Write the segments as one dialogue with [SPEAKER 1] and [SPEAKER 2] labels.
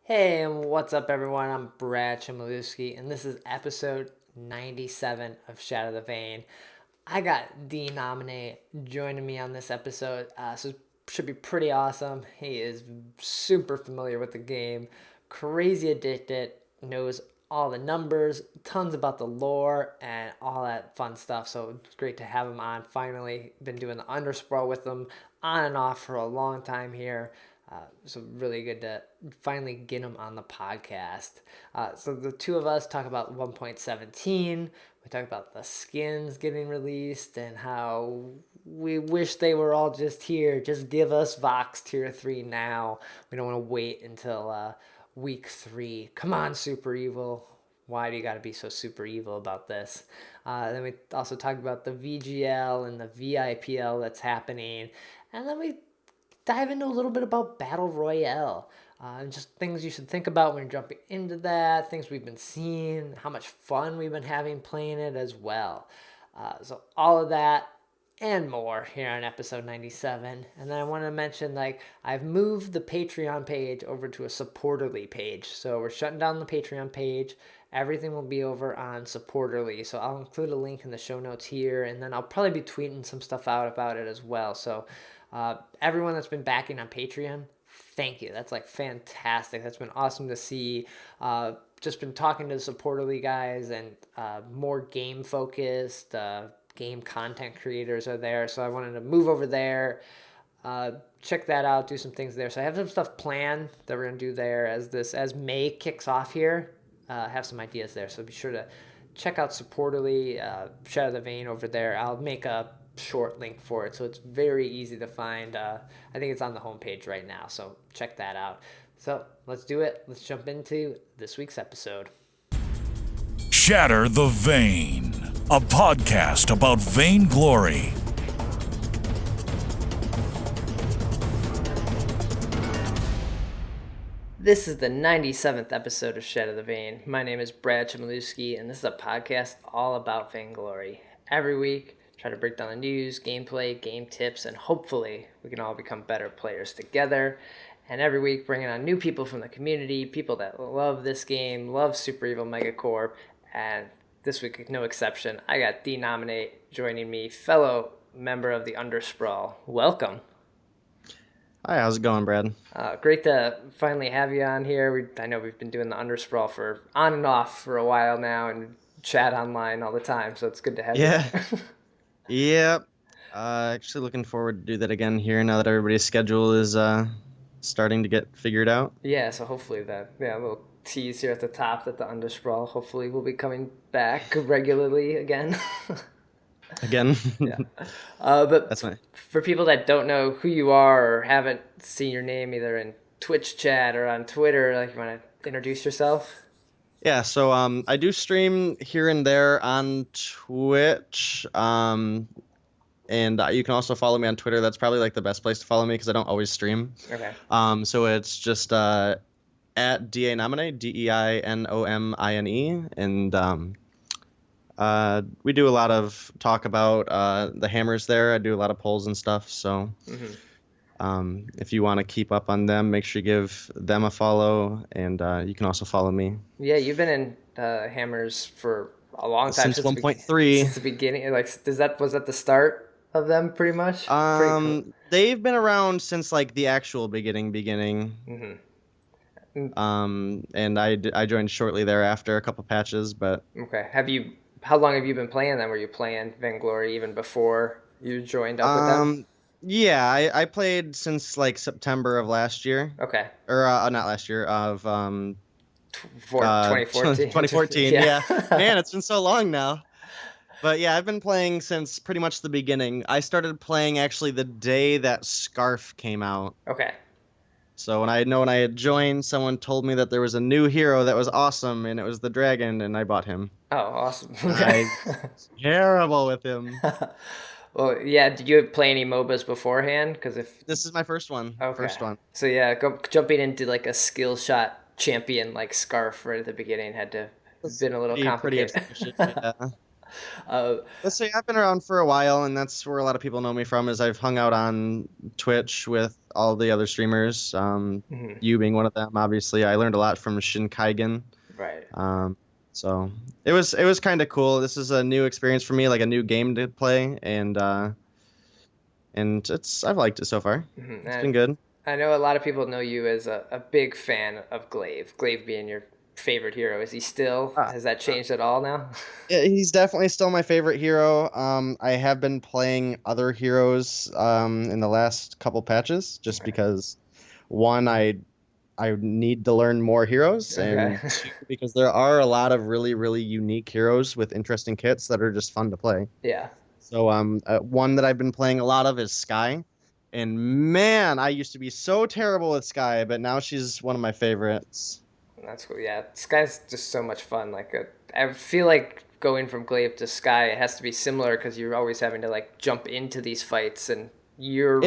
[SPEAKER 1] Hey, and what's up, everyone? I'm Brad Chmielewski, and this is episode 97 of Shatter the Vain. I got DeiNomine joining me on this episode, so it should be pretty awesome. He is super familiar with the game, crazy addicted, knows all the numbers, tons about the lore, and all that fun stuff. So it's great to have him on. Finally, been doing the Undersprawl with him on and off for a long time here. So really good to finally get him on the podcast. So the two of us talk about 1.17. We talk about the skins getting released and how we wish they were all just here. Just give us Vox Tier 3 now. We don't want to wait until week 3. Come on, Super Evil. Why do you got to be so super evil about this? Then we also talk about the VGL and the VIPL that's happening. And then we dive into a little bit about Battle Royale. And just things you should think about when you're jumping into that, things we've been seeing, how much fun we've been having playing it as well. So all of that and more here on episode 97. And then I want to mention, I've moved the Patreon page over to a supporterly page. So we're shutting down the Patreon page. Everything will be over on supporterly. So I'll include a link in the show notes here, and then I'll probably be tweeting some stuff out about it as well. So everyone that's been backing on Patreon, thank you. That's fantastic. That's been awesome to see. Just been talking to the supporterly guys, and more game focused, game content creators are there. So I wanted to move over there, check that out, do some things there. So I have some stuff planned that we're gonna do there as May kicks off here. Have some ideas there. So be sure to check out supporterly, Shatter the Vain over there. I'll make a short link for it, so it's very easy to find. I think it's on the homepage right now, so check that out. So let's do it. Let's jump into this week's episode.
[SPEAKER 2] Shatter the Vain, a podcast about Vainglory.
[SPEAKER 1] This is the 97th episode of Shatter the Vain. My name is Brad Chmielewski, and this is a podcast all about Vainglory. Every week, try to break down the news, gameplay, game tips, and hopefully we can all become better players together. And every week, bringing on new people from the community, people that love this game, love Super Evil Megacorp, and this week, no exception, I got DeiNomine joining me, fellow member of the Undersprawl. Welcome.
[SPEAKER 3] Hi, how's it going, Brad?
[SPEAKER 1] Great to finally have you on here. I know we've been doing the Undersprawl for on and off for a while now, and chat online all the time, so it's good to have you.
[SPEAKER 3] Yep. Actually looking forward to do that again here now that everybody's schedule is starting to get figured out.
[SPEAKER 1] Yeah, so hopefully a little tease here at the top that the Undersprawl hopefully will be coming back regularly again.
[SPEAKER 3] Again?
[SPEAKER 1] Yeah. But
[SPEAKER 3] That's fine.
[SPEAKER 1] For people that don't know who you are or haven't seen your name either in Twitch chat or on Twitter, you want to introduce yourself?
[SPEAKER 3] Yeah, so I do stream here and there on Twitch, and you can also follow me on Twitter. That's probably the best place to follow me because I don't always stream.
[SPEAKER 1] Okay.
[SPEAKER 3] So it's just at DeiNomine, DeiNomine, and we do a lot of talk about the hammers there. I do a lot of polls and stuff, so if you want to keep up on them, make sure you give them a follow, and you can also follow me.
[SPEAKER 1] Yeah, you've been in hammers for a long time.
[SPEAKER 3] Since 1.3.
[SPEAKER 1] Since the beginning. Was that the start of them pretty much?
[SPEAKER 3] Cool. They've been around since the actual beginning. And I joined shortly thereafter, a couple patches, but
[SPEAKER 1] okay. How long have you been playing them? Were you playing Vainglory even before you joined up with them?
[SPEAKER 3] Yeah, I played since September of last year.
[SPEAKER 1] Okay.
[SPEAKER 3] Or not last year, of
[SPEAKER 1] 2014.
[SPEAKER 3] 2014. Yeah. Man, it's been so long now. But yeah, I've been playing since pretty much the beginning. I started playing actually the day that Scarf came out.
[SPEAKER 1] Okay.
[SPEAKER 3] So when I had joined, someone told me that there was a new hero that was awesome, and it was the dragon, and I bought him.
[SPEAKER 1] Oh, awesome.
[SPEAKER 3] I was terrible with him.
[SPEAKER 1] Well, yeah, did you play any MOBAs beforehand? Because
[SPEAKER 3] This is my first one.
[SPEAKER 1] Okay.
[SPEAKER 3] First one.
[SPEAKER 1] So yeah, jumping into a skill shot champion like Scarf right at the beginning had to have been a little complicated.
[SPEAKER 3] Pretty efficient, yeah. Let's say I've been around for a while, and that's where a lot of people know me from. Is I've hung out on Twitch with all the other streamers. You being one of them, obviously. I learned a lot from Shin Kaigen.
[SPEAKER 1] Right.
[SPEAKER 3] So it was kind of cool. This is a new experience for me, like a new game to play, and I've liked it so far. It's been good.
[SPEAKER 1] I know a lot of people know you as a big fan of Glaive. Glaive being your favorite hero. Is he still? Has that changed at all now?
[SPEAKER 3] Yeah, he's definitely still my favorite hero. I have been playing other heroes in the last couple patches just because one, I need to learn more heroes, and two, because there are a lot of really, really unique heroes with interesting kits that are just fun to play.
[SPEAKER 1] Yeah.
[SPEAKER 3] So one that I've been playing a lot of is Skye. And man, I used to be so terrible with Skye, but now she's one of my favorites.
[SPEAKER 1] That's cool. Yeah, Sky's just so much fun. I feel like going from Glaive to Sky, it has to be similar because you're always having to like jump into these fights, and you're.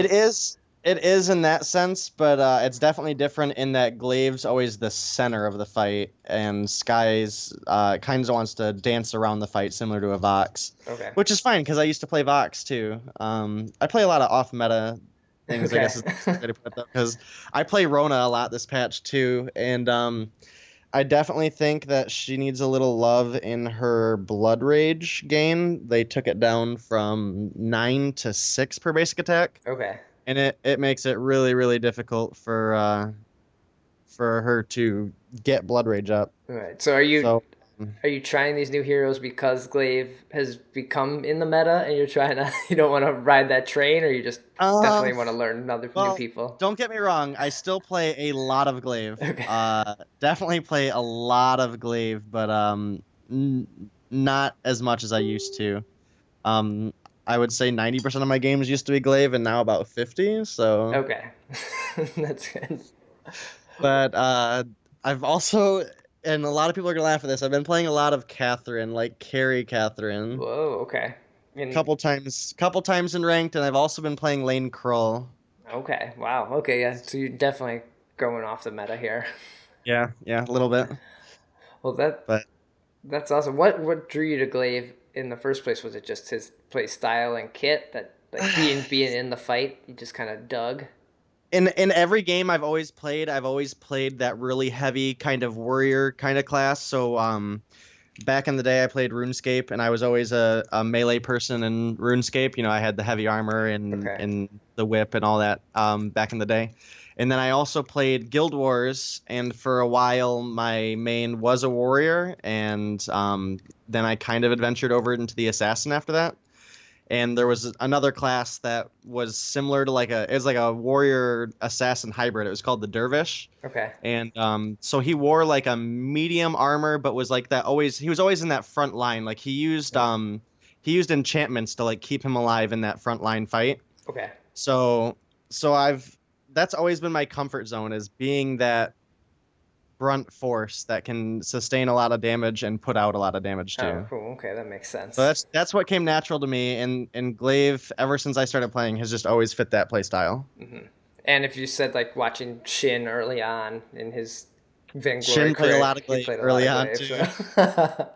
[SPEAKER 3] It is in that sense, but it's definitely different in that Glaive's always the center of the fight, and Sky's kind of wants to dance around the fight, similar to a Vox.
[SPEAKER 1] Okay.
[SPEAKER 3] Which is fine because I used to play Vox too. I play a lot of off meta things, I guess is the way to put it, because I play Rona a lot this patch too, and I definitely think that she needs a little love in her Blood Rage gain. They took it down from 9 to 6 per basic attack.
[SPEAKER 1] Okay.
[SPEAKER 3] And it makes it really, really difficult for her to get Blood Rage up.
[SPEAKER 1] All right. So are you trying these new heroes because Glaive has become in the meta, and you don't want to ride that train, or you just definitely want to learn new people?
[SPEAKER 3] Don't get me wrong, I still play a lot of Glaive.
[SPEAKER 1] Okay.
[SPEAKER 3] Definitely play a lot of Glaive, but not as much as I used to. I would say 90% of my games used to be Glaive, and now about 50. So
[SPEAKER 1] okay, that's good.
[SPEAKER 3] But I've also, and a lot of people are gonna laugh at this, I've been playing a lot of Catherine, like carry Catherine.
[SPEAKER 1] Whoa, okay.
[SPEAKER 3] Couple times in ranked, and I've also been playing Lane Krull.
[SPEAKER 1] Okay, wow. Okay, yeah. So you're definitely going off the meta here.
[SPEAKER 3] Yeah, a little bit.
[SPEAKER 1] Well, that's awesome. What drew you to Glaive in the first place? Was it just his play style and kit that like being in the fight, you just kind of dug?
[SPEAKER 3] In every game I've always played that really heavy kind of warrior kind of class. So back in the day I played RuneScape, and I was always a melee person in RuneScape. You know, I had the heavy armor and the whip and all that back in the day. And then I also played Guild Wars, and for a while my main was a warrior, and then I kind of adventured over into the assassin after that. And there was another class that was similar to it was like a warrior assassin hybrid. It was called the Dervish.
[SPEAKER 1] Okay.
[SPEAKER 3] And so he wore like a medium armor, but was like that he was always in that front line. Like he used enchantments to like keep him alive in that front line fight.
[SPEAKER 1] Okay.
[SPEAKER 3] So that's always been my comfort zone, is being that brunt force that can sustain a lot of damage and put out a lot of damage too.
[SPEAKER 1] Oh, cool. Okay, that makes sense.
[SPEAKER 3] So that's what came natural to me, and Glaive, ever since I started playing, has just always fit that play style.
[SPEAKER 1] Mm-hmm. And if you said like watching Shin early on in his Vainglory
[SPEAKER 3] Shin played a lot of Glaive early on too.
[SPEAKER 1] So.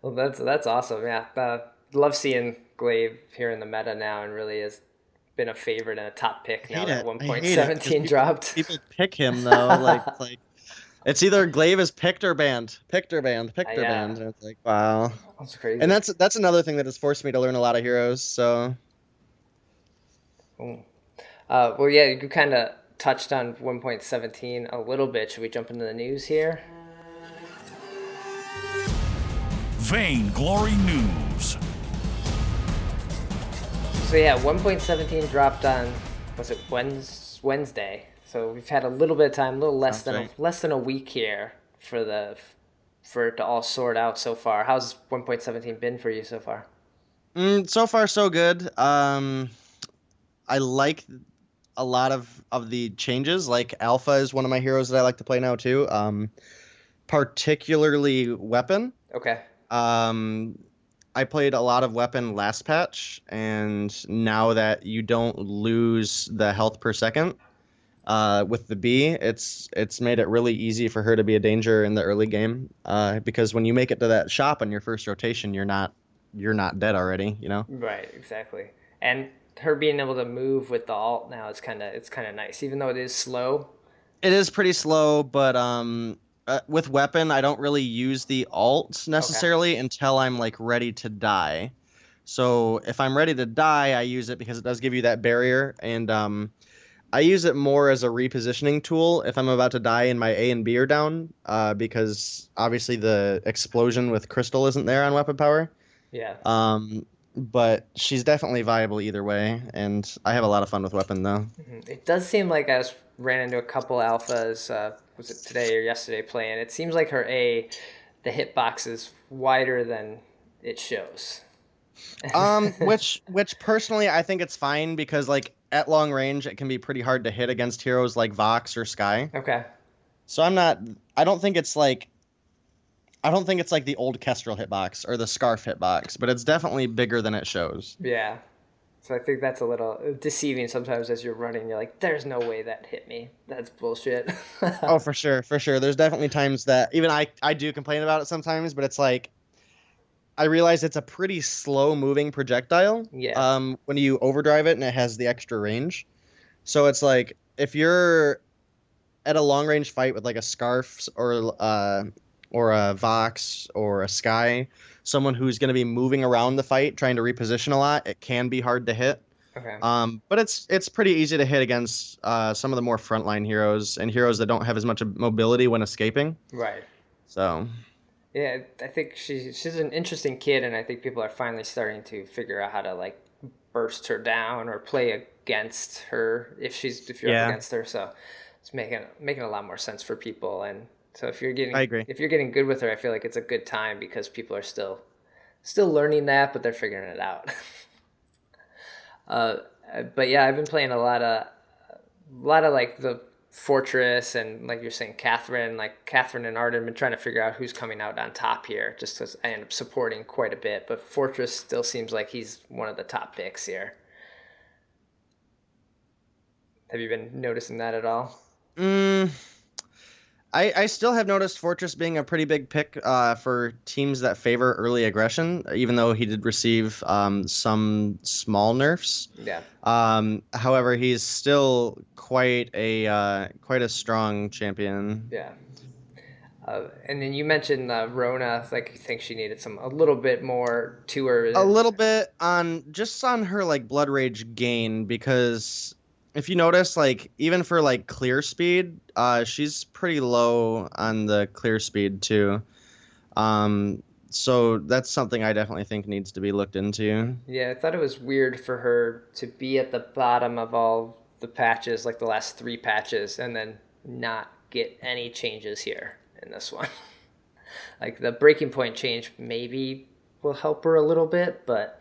[SPEAKER 1] Well, that's awesome. Yeah, love seeing Glaive here in the meta now, and really has been a favorite and a top pick now that 1.17 dropped.
[SPEAKER 3] People pick him though, like. It's either Glaive is picked or banned. Picked or banned. And it's like, wow.
[SPEAKER 1] That's crazy.
[SPEAKER 3] And that's another thing that has forced me to learn a lot of heroes, so.
[SPEAKER 1] Well, yeah, you kind of touched on 1.17 a little bit. Should we jump into the news here?
[SPEAKER 2] Vainglory News.
[SPEAKER 1] So yeah, 1.17 dropped on, was it Wednesday? So we've had a little bit of time, a little less than a week here for it to all sort out so far. How's 1.17 been for you so far?
[SPEAKER 3] So far so good. I like a lot of the changes. Like Alpha is one of my heroes that I like to play now too. Particularly Weapon.
[SPEAKER 1] Okay.
[SPEAKER 3] I played a lot of Weapon last patch, and now that you don't lose the health per second, with the bee, it's made it really easy for her to be a danger in the early game. Because when you make it to that shop on your first rotation, you're not dead already, you know?
[SPEAKER 1] Right, exactly. And her being able to move with the alt now is it's kind of nice, even though it is slow.
[SPEAKER 3] It is pretty slow, but with weapon, I don't really use the alt
[SPEAKER 1] Okay.
[SPEAKER 3] necessarily until I'm like ready to die. So if I'm ready to die, I use it because it does give you that barrier, and I use it more as a repositioning tool if I'm about to die and my A and B are down, because obviously the explosion with crystal isn't there on weapon power.
[SPEAKER 1] Yeah.
[SPEAKER 3] But she's definitely viable either way, and I have a lot of fun with weapon though.
[SPEAKER 1] It does seem like ran into a couple alphas. Was it today or yesterday playing? It seems like the hitbox is wider than it shows.
[SPEAKER 3] Which personally I think it's fine because like at long range it can be pretty hard to hit against heroes like Vox or Sky.
[SPEAKER 1] Okay.
[SPEAKER 3] So I don't think it's like the old Kestrel hitbox or the Scarf hitbox, but it's definitely bigger than it shows.
[SPEAKER 1] Yeah. So I think that's a little deceiving sometimes as you're running. You're like, there's no way that hit me. That's bullshit.
[SPEAKER 3] Oh, for sure, for sure. There's definitely times that even I do complain about it sometimes, but it's like I realize it's a pretty slow moving projectile.
[SPEAKER 1] Yeah.
[SPEAKER 3] When you overdrive it and it has the extra range. So it's like if you're at a long range fight with like a Scarf or a Vox or a Sky, someone who's going to be moving around the fight trying to reposition a lot, it can be hard to hit.
[SPEAKER 1] Okay.
[SPEAKER 3] But it's pretty easy to hit against some of the more frontline heroes and heroes that don't have as much mobility when escaping.
[SPEAKER 1] Right.
[SPEAKER 3] So
[SPEAKER 1] Yeah, I think she's an interesting kid, and I think people are finally starting to figure out how to like burst her down or play against her if you're up
[SPEAKER 3] yeah,
[SPEAKER 1] against her. So it's making a lot more sense for people. And so
[SPEAKER 3] I agree.
[SPEAKER 1] if you're getting good with her, I feel like it's a good time because people are still learning that, but they're figuring it out. uh, but yeah, I've been playing a lot of like the Fortress and like you're saying, Catherine and Arden been trying to figure out who's coming out on top here, just because I end up supporting quite a bit. But Fortress still seems like he's one of the top picks here. Have you been noticing that at all?
[SPEAKER 3] Mm, I still have noticed Fortress being a pretty big pick for teams that favor early aggression, even though he did receive some small nerfs.
[SPEAKER 1] Yeah.
[SPEAKER 3] However, he's still quite a strong champion.
[SPEAKER 1] Yeah. And then you mentioned Rona, like you think she needed a little bit more to her.
[SPEAKER 3] A little bit on her like blood rage gain, because if you notice, like even for like clear speed, she's pretty low on the clear speed too. So that's something I definitely think needs to be looked into.
[SPEAKER 1] Yeah, I thought it was weird for her to be at the bottom of all the patches, like the last 3 patches, and then not get any changes here in this one. Like the breaking point change maybe will help her a little bit, but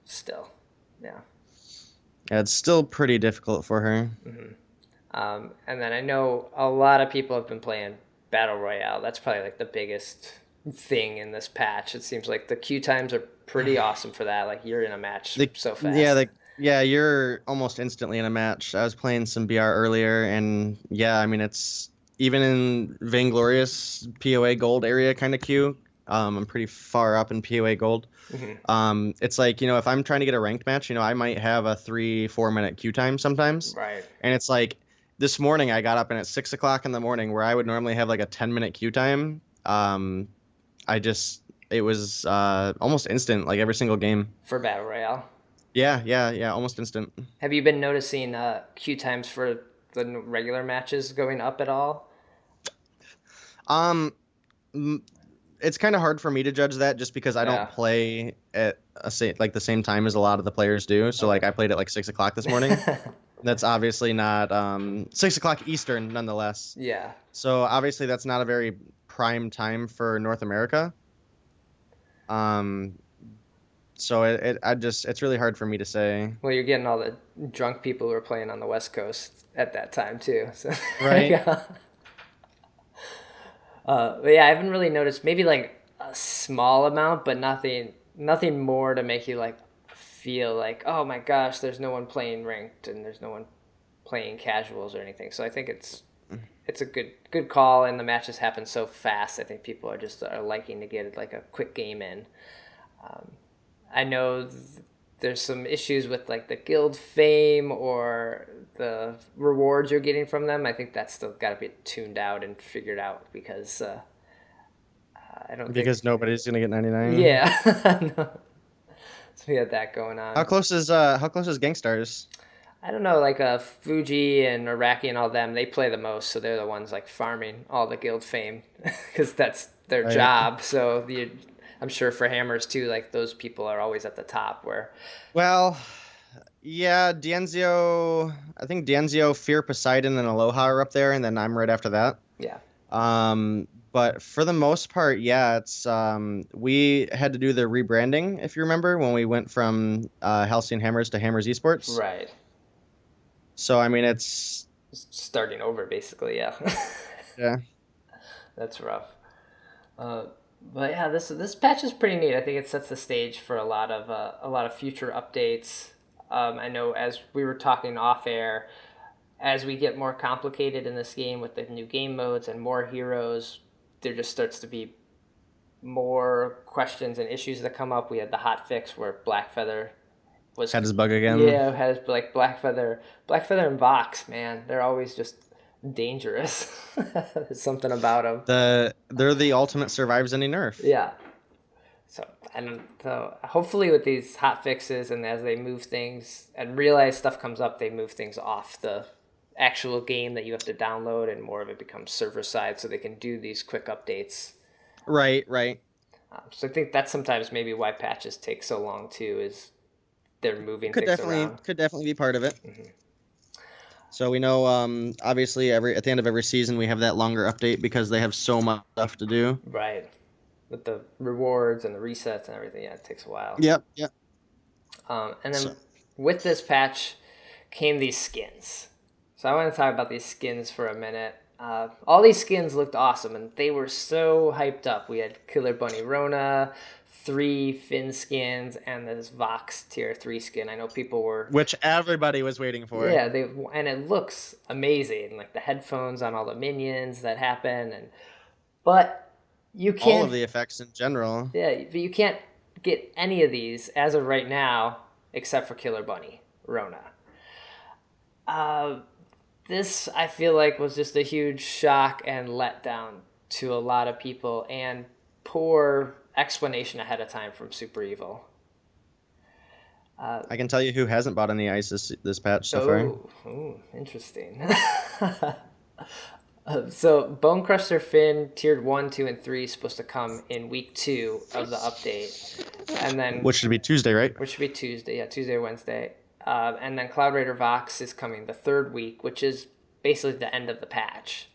[SPEAKER 1] still, yeah.
[SPEAKER 3] Yeah, it's still pretty difficult for her.
[SPEAKER 1] And then I know a lot of people have been playing Battle Royale. That's probably like the biggest thing in this patch. It seems like the queue times are pretty awesome for that. Like you're in a match so fast.
[SPEAKER 3] Yeah, you're almost instantly in a match. I was playing some BR earlier, and yeah, I mean it's even in Vainglorious POA Gold area kind of queue. I'm pretty far up in POA Gold. It's like, if I'm trying to get a ranked match, I might have a 3-4 minute queue time sometimes.
[SPEAKER 1] Right.
[SPEAKER 3] And it's like this morning I got up and at 6 o'clock in the morning where I would normally have like a 10-minute queue time. It was almost instant, like every single game.
[SPEAKER 1] For Battle Royale.
[SPEAKER 3] Yeah, almost instant.
[SPEAKER 1] Have you been noticing queue times for the regular matches going up at all?
[SPEAKER 3] It's kind of hard for me to judge that just because I don't play at the same time as a lot of the players do. So like I played at like 6 o'clock this morning. That's obviously not 6 o'clock Eastern, nonetheless.
[SPEAKER 1] Yeah.
[SPEAKER 3] So obviously that's not a very prime time for North America. So it's really hard for me to say.
[SPEAKER 1] Well, you're getting all the drunk people who are playing on the West Coast at that time too. So.
[SPEAKER 3] Right.
[SPEAKER 1] Yeah. But yeah, I haven't really noticed. Maybe like a small amount, but nothing more to make you like feel like, oh my gosh, there's no one playing ranked and there's no one playing casuals or anything. So I think it's a good call, and the matches happen so fast. I think people are liking to get like a quick game in. I know there's some issues with like the guild fame or the rewards you're getting from them. I think that's still got to be tuned out and figured out because I don't
[SPEAKER 3] Because
[SPEAKER 1] think.
[SPEAKER 3] nobody's gonna get 99.
[SPEAKER 1] Yeah. No. So we had that going on.
[SPEAKER 3] How close is Gangstars?
[SPEAKER 1] I don't know, like Fuji and Iraqi and all them, they play the most, so they're the ones like farming all the guild fame because that's their
[SPEAKER 3] Right.
[SPEAKER 1] job. So I'm sure for hammers too, like those people are always at the top. Where
[SPEAKER 3] Well, yeah, Dienzio. I think Dienzio, Fear, Poseidon, and Aloha are up there, and then I'm right after that.
[SPEAKER 1] yeah,
[SPEAKER 3] But for the most part, yeah, it's we had to do the rebranding, if you remember, when we went from Halcyon Hammers to Hammers Esports.
[SPEAKER 1] right,
[SPEAKER 3] So I mean, it's
[SPEAKER 1] starting over basically. Yeah,
[SPEAKER 3] yeah.
[SPEAKER 1] that's rough. But yeah, this patch is pretty neat. I think it sets the stage for a lot of future updates. I know as we were talking off air, as we get more complicated in this game with the new game modes and more heroes, there just starts to be more questions and issues that come up. We had the hot fix where Blackfeather was
[SPEAKER 3] Had his bug again.
[SPEAKER 1] yeah, has like Blackfeather and Vox, man, they're always just dangerous. There's something about them.
[SPEAKER 3] They're the ultimate survives any nerf.
[SPEAKER 1] Yeah. So hopefully with these hot fixes and as they move things and realize stuff comes up, they move things off the actual game that you have to download and more of it becomes server side so they can do these quick updates.
[SPEAKER 3] Right.
[SPEAKER 1] So I think that's sometimes maybe why patches take so long too, is they're moving things around.
[SPEAKER 3] Could definitely be part of it.
[SPEAKER 1] Mm-hmm.
[SPEAKER 3] So we know, obviously, at the end of every season we have that longer update because they have so much stuff to do.
[SPEAKER 1] Right. With the rewards and the resets and everything, yeah, it takes a while.
[SPEAKER 3] Yep.
[SPEAKER 1] And then with this patch came these skins. So I want to talk about these skins for a minute. All these skins looked awesome, and they were so hyped up. We had Killer Bunny Rona, 3 Finn skins, and this Vox tier 3 skin. I know people were...
[SPEAKER 3] Which everybody was waiting for.
[SPEAKER 1] Yeah, and it looks amazing. Like the headphones on all the minions that happen. But you can't...
[SPEAKER 3] All of the effects in general.
[SPEAKER 1] Yeah, but you can't get any of these as of right now except for Killer Bunny Rona. This, I feel like, was just a huge shock and letdown to a lot of people, and poor explanation ahead of time from Super Evil.
[SPEAKER 3] I can tell you who hasn't bought any ice this patch so far.
[SPEAKER 1] Oh, interesting. So Bone Crusher Finn tiered 1, 2, and 3 is supposed to come in week 2 of the update, and then
[SPEAKER 3] which should be Tuesday, right?
[SPEAKER 1] Which should be Tuesday, yeah, Tuesday or Wednesday. And then Cloud Raider Vox is coming the 3rd week, which is basically the end of the patch.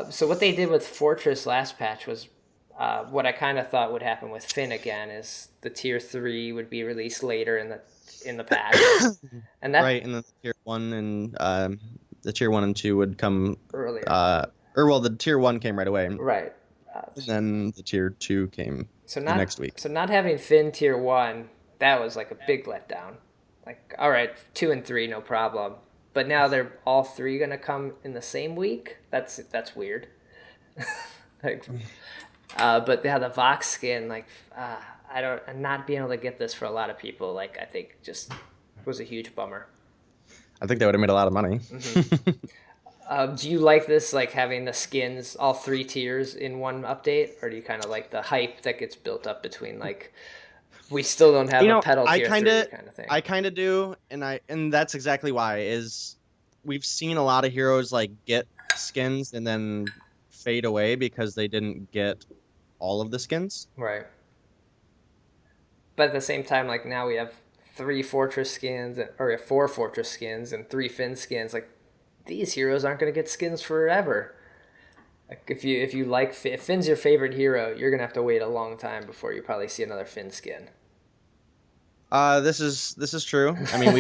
[SPEAKER 1] So what they did with Fortress last patch was what I kind of thought would happen with Finn again, is the tier 3 would be released later in the patch, and that
[SPEAKER 3] right, and then tier 1 and the tier 1 and 2 would come
[SPEAKER 1] earlier.
[SPEAKER 3] The tier 1 came right away.
[SPEAKER 1] Right.
[SPEAKER 3] And then the tier 2 came the next week.
[SPEAKER 1] So not having Finn tier 1, that was like a big letdown. Like, all right, 2 and 3, no problem. But now they're all 3 gonna come in the same week. That's weird. Like, but yeah, the Vox skin, like, not being able to get this for a lot of people, like, I think just was a huge bummer.
[SPEAKER 3] I think they would have made a lot of money.
[SPEAKER 1] Mm-hmm. Do you like this, like having the skins, all 3 tiers in one update, or do you kind of like the hype that gets built up between, like, we still don't have a pedal tier 3 kind of thing?
[SPEAKER 3] I kind of do, and that's exactly why, is we've seen a lot of heroes like get skins and then fade away because they didn't get all of the skins.
[SPEAKER 1] Right. But at the same time, like, now we have 3 Fortress skins, or 4 Fortress skins and 3 Finn skins. Like, these heroes aren't going to get skins forever. Like, if Finn's your favorite hero, you're going to have to wait a long time before you probably see another Finn skin.
[SPEAKER 3] This is true. I mean,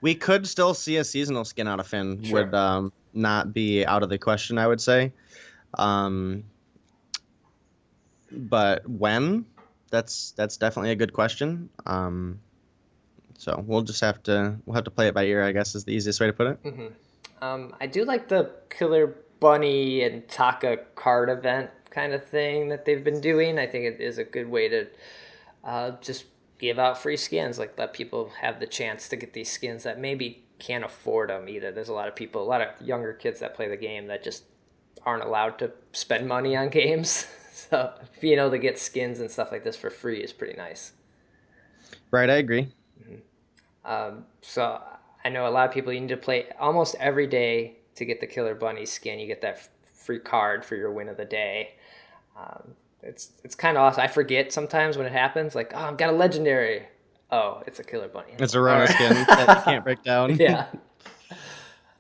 [SPEAKER 3] we could still see a seasonal skin out of Finn. Sure. Would not be out of the question, I would say. But when? That's definitely a good question. So we'll have to play it by ear, I guess, is the easiest way to put it.
[SPEAKER 1] Mm-hmm. I do like the Killer Bunny and Taka card event kind of thing that they've been doing. I think it is a good way to just give out free skins, like let people have the chance to get these skins that maybe can't afford them either. There's a lot of people, a lot of younger kids that play the game that just aren't allowed to spend money on games. So being able to get skins and stuff like this for free is pretty nice.
[SPEAKER 3] Right, I agree.
[SPEAKER 1] So I know a lot of people, you need to play almost every day to get the Killer Bunny skin. You get that free card for your win of the day. It's kind of awesome. I forget sometimes when it happens, like, oh, I've got a legendary. Oh, it's a Killer Bunny.
[SPEAKER 3] It's a rare skin that you can't break down.
[SPEAKER 1] Yeah.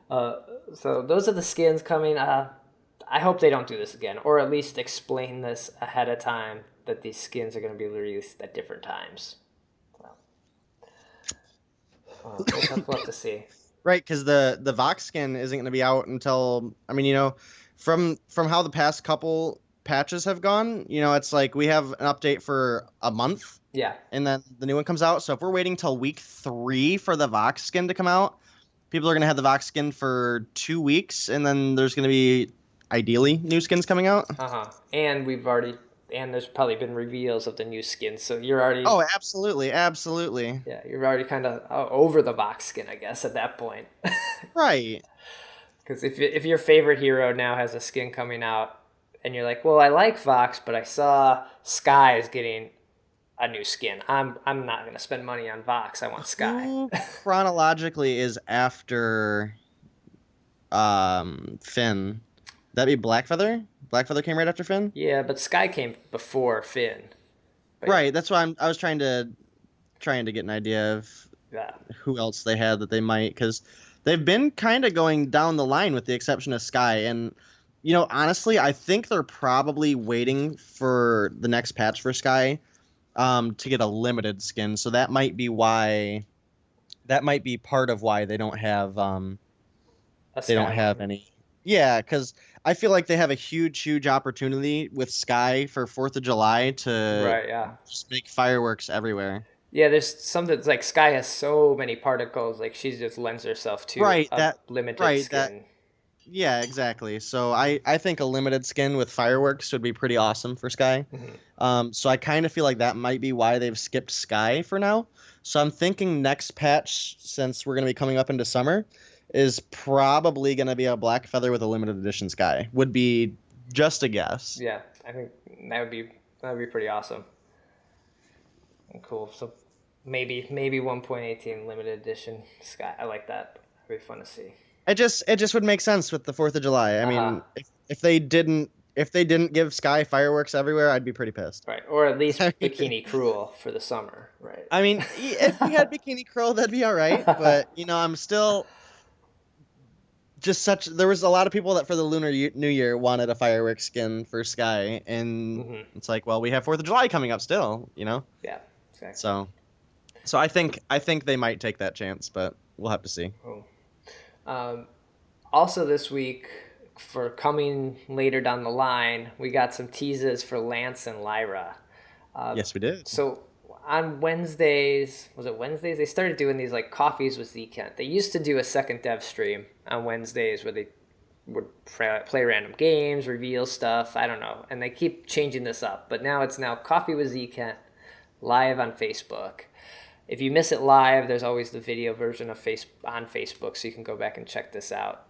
[SPEAKER 1] So those are the skins coming. I hope they don't do this again, or at least explain this ahead of time that these skins are going to be released at different times. We'll have to see.
[SPEAKER 3] Right, because the Vox skin isn't going to be out until, I mean, from how the past couple patches have gone, it's like we have an update for a month.
[SPEAKER 1] Yeah.
[SPEAKER 3] And then the new one comes out. So if we're waiting till week 3 for the Vox skin to come out, people are going to have the Vox skin for 2 weeks, and then there's going to be ideally new skins coming out.
[SPEAKER 1] And there's probably been reveals of the new skins, so you're already...
[SPEAKER 3] Oh, absolutely.
[SPEAKER 1] Yeah, you're already kind of over the Vox skin, I guess, at that point.
[SPEAKER 3] Right.
[SPEAKER 1] Because if your favorite hero now has a skin coming out, and you're like, well, I like Vox, but I saw Sky is getting a new skin. I'm not going to spend money on Vox. I want Sky.
[SPEAKER 3] Who chronologically is after Finn? That'd be Blackfeather? Blackfeather came right after Finn?
[SPEAKER 1] Yeah, but Sky came before Finn. But
[SPEAKER 3] right, that's why I was trying to get an idea of who else they had that they might, because they've been kind of going down the line with the exception of Sky. And, honestly, I think they're probably waiting for the next patch for Sky to get a limited skin. So that might be part of why they don't have any. Yeah, because I feel like they have a huge opportunity with Sky for 4th of July to just make fireworks everywhere.
[SPEAKER 1] Yeah, there's something like Sky has so many particles, like she just lends herself to a limited skin.
[SPEAKER 3] Yeah, exactly. So I think a limited skin with fireworks would be pretty awesome for Sky. Mm-hmm. So I kind of feel like that might be why they've skipped Sky for now. So I'm thinking next patch, since we're going to be coming up into summer, is probably going to be a Blackfeather with a limited edition Sky. Would be just a guess.
[SPEAKER 1] Yeah, I think that would be pretty awesome. Cool. So maybe 1.18 limited edition Sky. I like that. That'd be fun to see.
[SPEAKER 3] It just would make sense with the 4th of July. I mean, if they didn't give Sky fireworks everywhere, I'd be pretty pissed.
[SPEAKER 1] Right, or at least Bikini Cruel for the summer. Right.
[SPEAKER 3] I mean, if we had Bikini Cruel, that'd be all right. But I'm still. There was a lot of people that for the Lunar New Year wanted a fireworks skin for Sky, and it's like, well, we have 4th of July coming up still,
[SPEAKER 1] Yeah, exactly.
[SPEAKER 3] So I think they might take that chance, but we'll have to see.
[SPEAKER 1] Cool. Also this week, for coming later down the line, we got some teases for Lance and Lyra.
[SPEAKER 3] Yes, we did.
[SPEAKER 1] So on Wednesdays, they started doing these like coffees with Z Kent. They used to do a second dev stream on Wednesdays where they would play random games, reveal stuff, I don't know. And they keep changing this up, but now it's Coffee with Z Kent live on Facebook. If you miss it live, there's always the video version of on Facebook, so you can go back and check this out.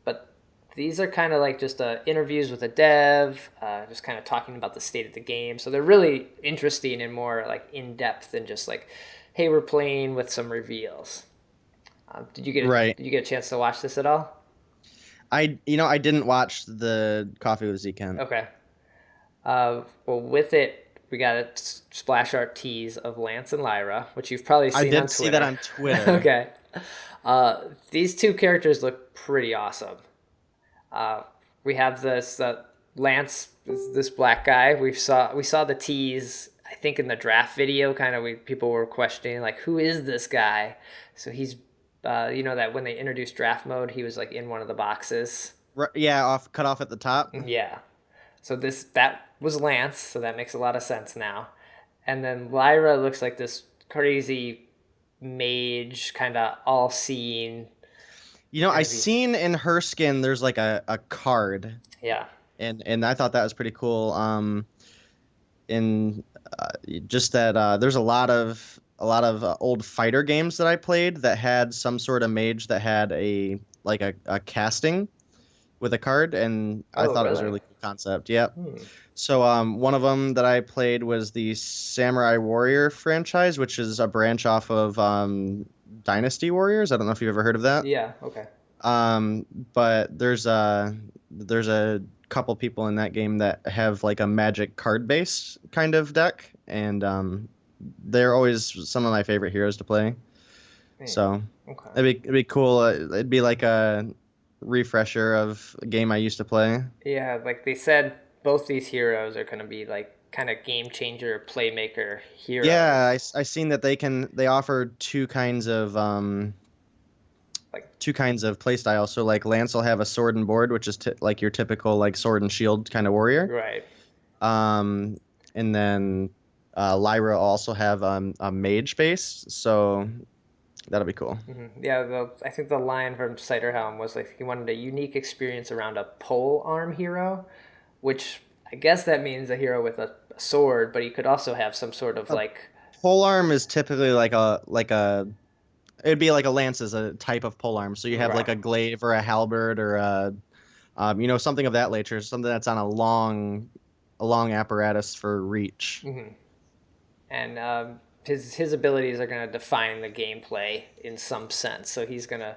[SPEAKER 1] But these are kind of like just interviews with a dev, just kind of talking about the state of the game. So they're really interesting and more like in depth than just like, hey, we're playing with some reveals. Did you get a chance to watch this at all?
[SPEAKER 3] I didn't watch the Coffee with Z Kent.
[SPEAKER 1] Okay. Well, with it, we got a splash art tease of Lance and Lyra, which you've probably seen on Twitter. I did
[SPEAKER 3] see that on Twitter.
[SPEAKER 1] Okay. These two characters look pretty awesome. We have this Lance, this black guy. We saw the tease, I think, in the draft video. People were questioning like, who is this guy? So he's, that when they introduced draft mode, he was like in one of the boxes.
[SPEAKER 3] Yeah, cut off at the top.
[SPEAKER 1] Yeah. So that was Lance, so that makes a lot of sense now. And then Lyra looks like this crazy mage, kind of all-seeing.
[SPEAKER 3] I've seen in her skin there's like a card.
[SPEAKER 1] Yeah.
[SPEAKER 3] And I thought that was pretty cool. in just that there's a lot of old fighter games that I played that had some sort of mage that had a casting with a card, and I
[SPEAKER 1] Oh,
[SPEAKER 3] thought it was a
[SPEAKER 1] really?
[SPEAKER 3] really cool concept. Yep.
[SPEAKER 1] Hmm.
[SPEAKER 3] So one of them that I played was the Samurai Warrior franchise, which is a branch off of Dynasty Warriors. I don't know if you've ever heard of that.
[SPEAKER 1] Yeah. Okay.
[SPEAKER 3] Um, but there's a couple people in that game that have like a magic card based kind of deck, and they're always some of my favorite heroes to play.
[SPEAKER 1] Man.
[SPEAKER 3] So
[SPEAKER 1] Okay.
[SPEAKER 3] it'd be cool. It'd be like a refresher of a game I used to play.
[SPEAKER 1] Yeah, like they said, both these heroes are going to be like kind of game changer, playmaker
[SPEAKER 3] Yeah,
[SPEAKER 1] heroes.
[SPEAKER 3] I seen that they offer
[SPEAKER 1] Like,
[SPEAKER 3] two kinds of play style. So like Lance will have a sword and board, which is like your typical like sword and shield kind of warrior.
[SPEAKER 1] right.
[SPEAKER 3] Um, and then Lyra will also have a mage base, so that'll be cool.
[SPEAKER 1] Yeah, I think the line from Ciderhelm was like he wanted a unique experience around a pole arm hero, which I guess that means a hero with a sword, but he could also have some sort of
[SPEAKER 3] A
[SPEAKER 1] like,
[SPEAKER 3] polearm is typically like a it'd be like a lance is a type of polearm. So you have like
[SPEAKER 1] right.
[SPEAKER 3] a glaive or a halberd or something of that nature, something that's on a long apparatus for reach.
[SPEAKER 1] And his abilities are going to define the gameplay in some sense. So he's gonna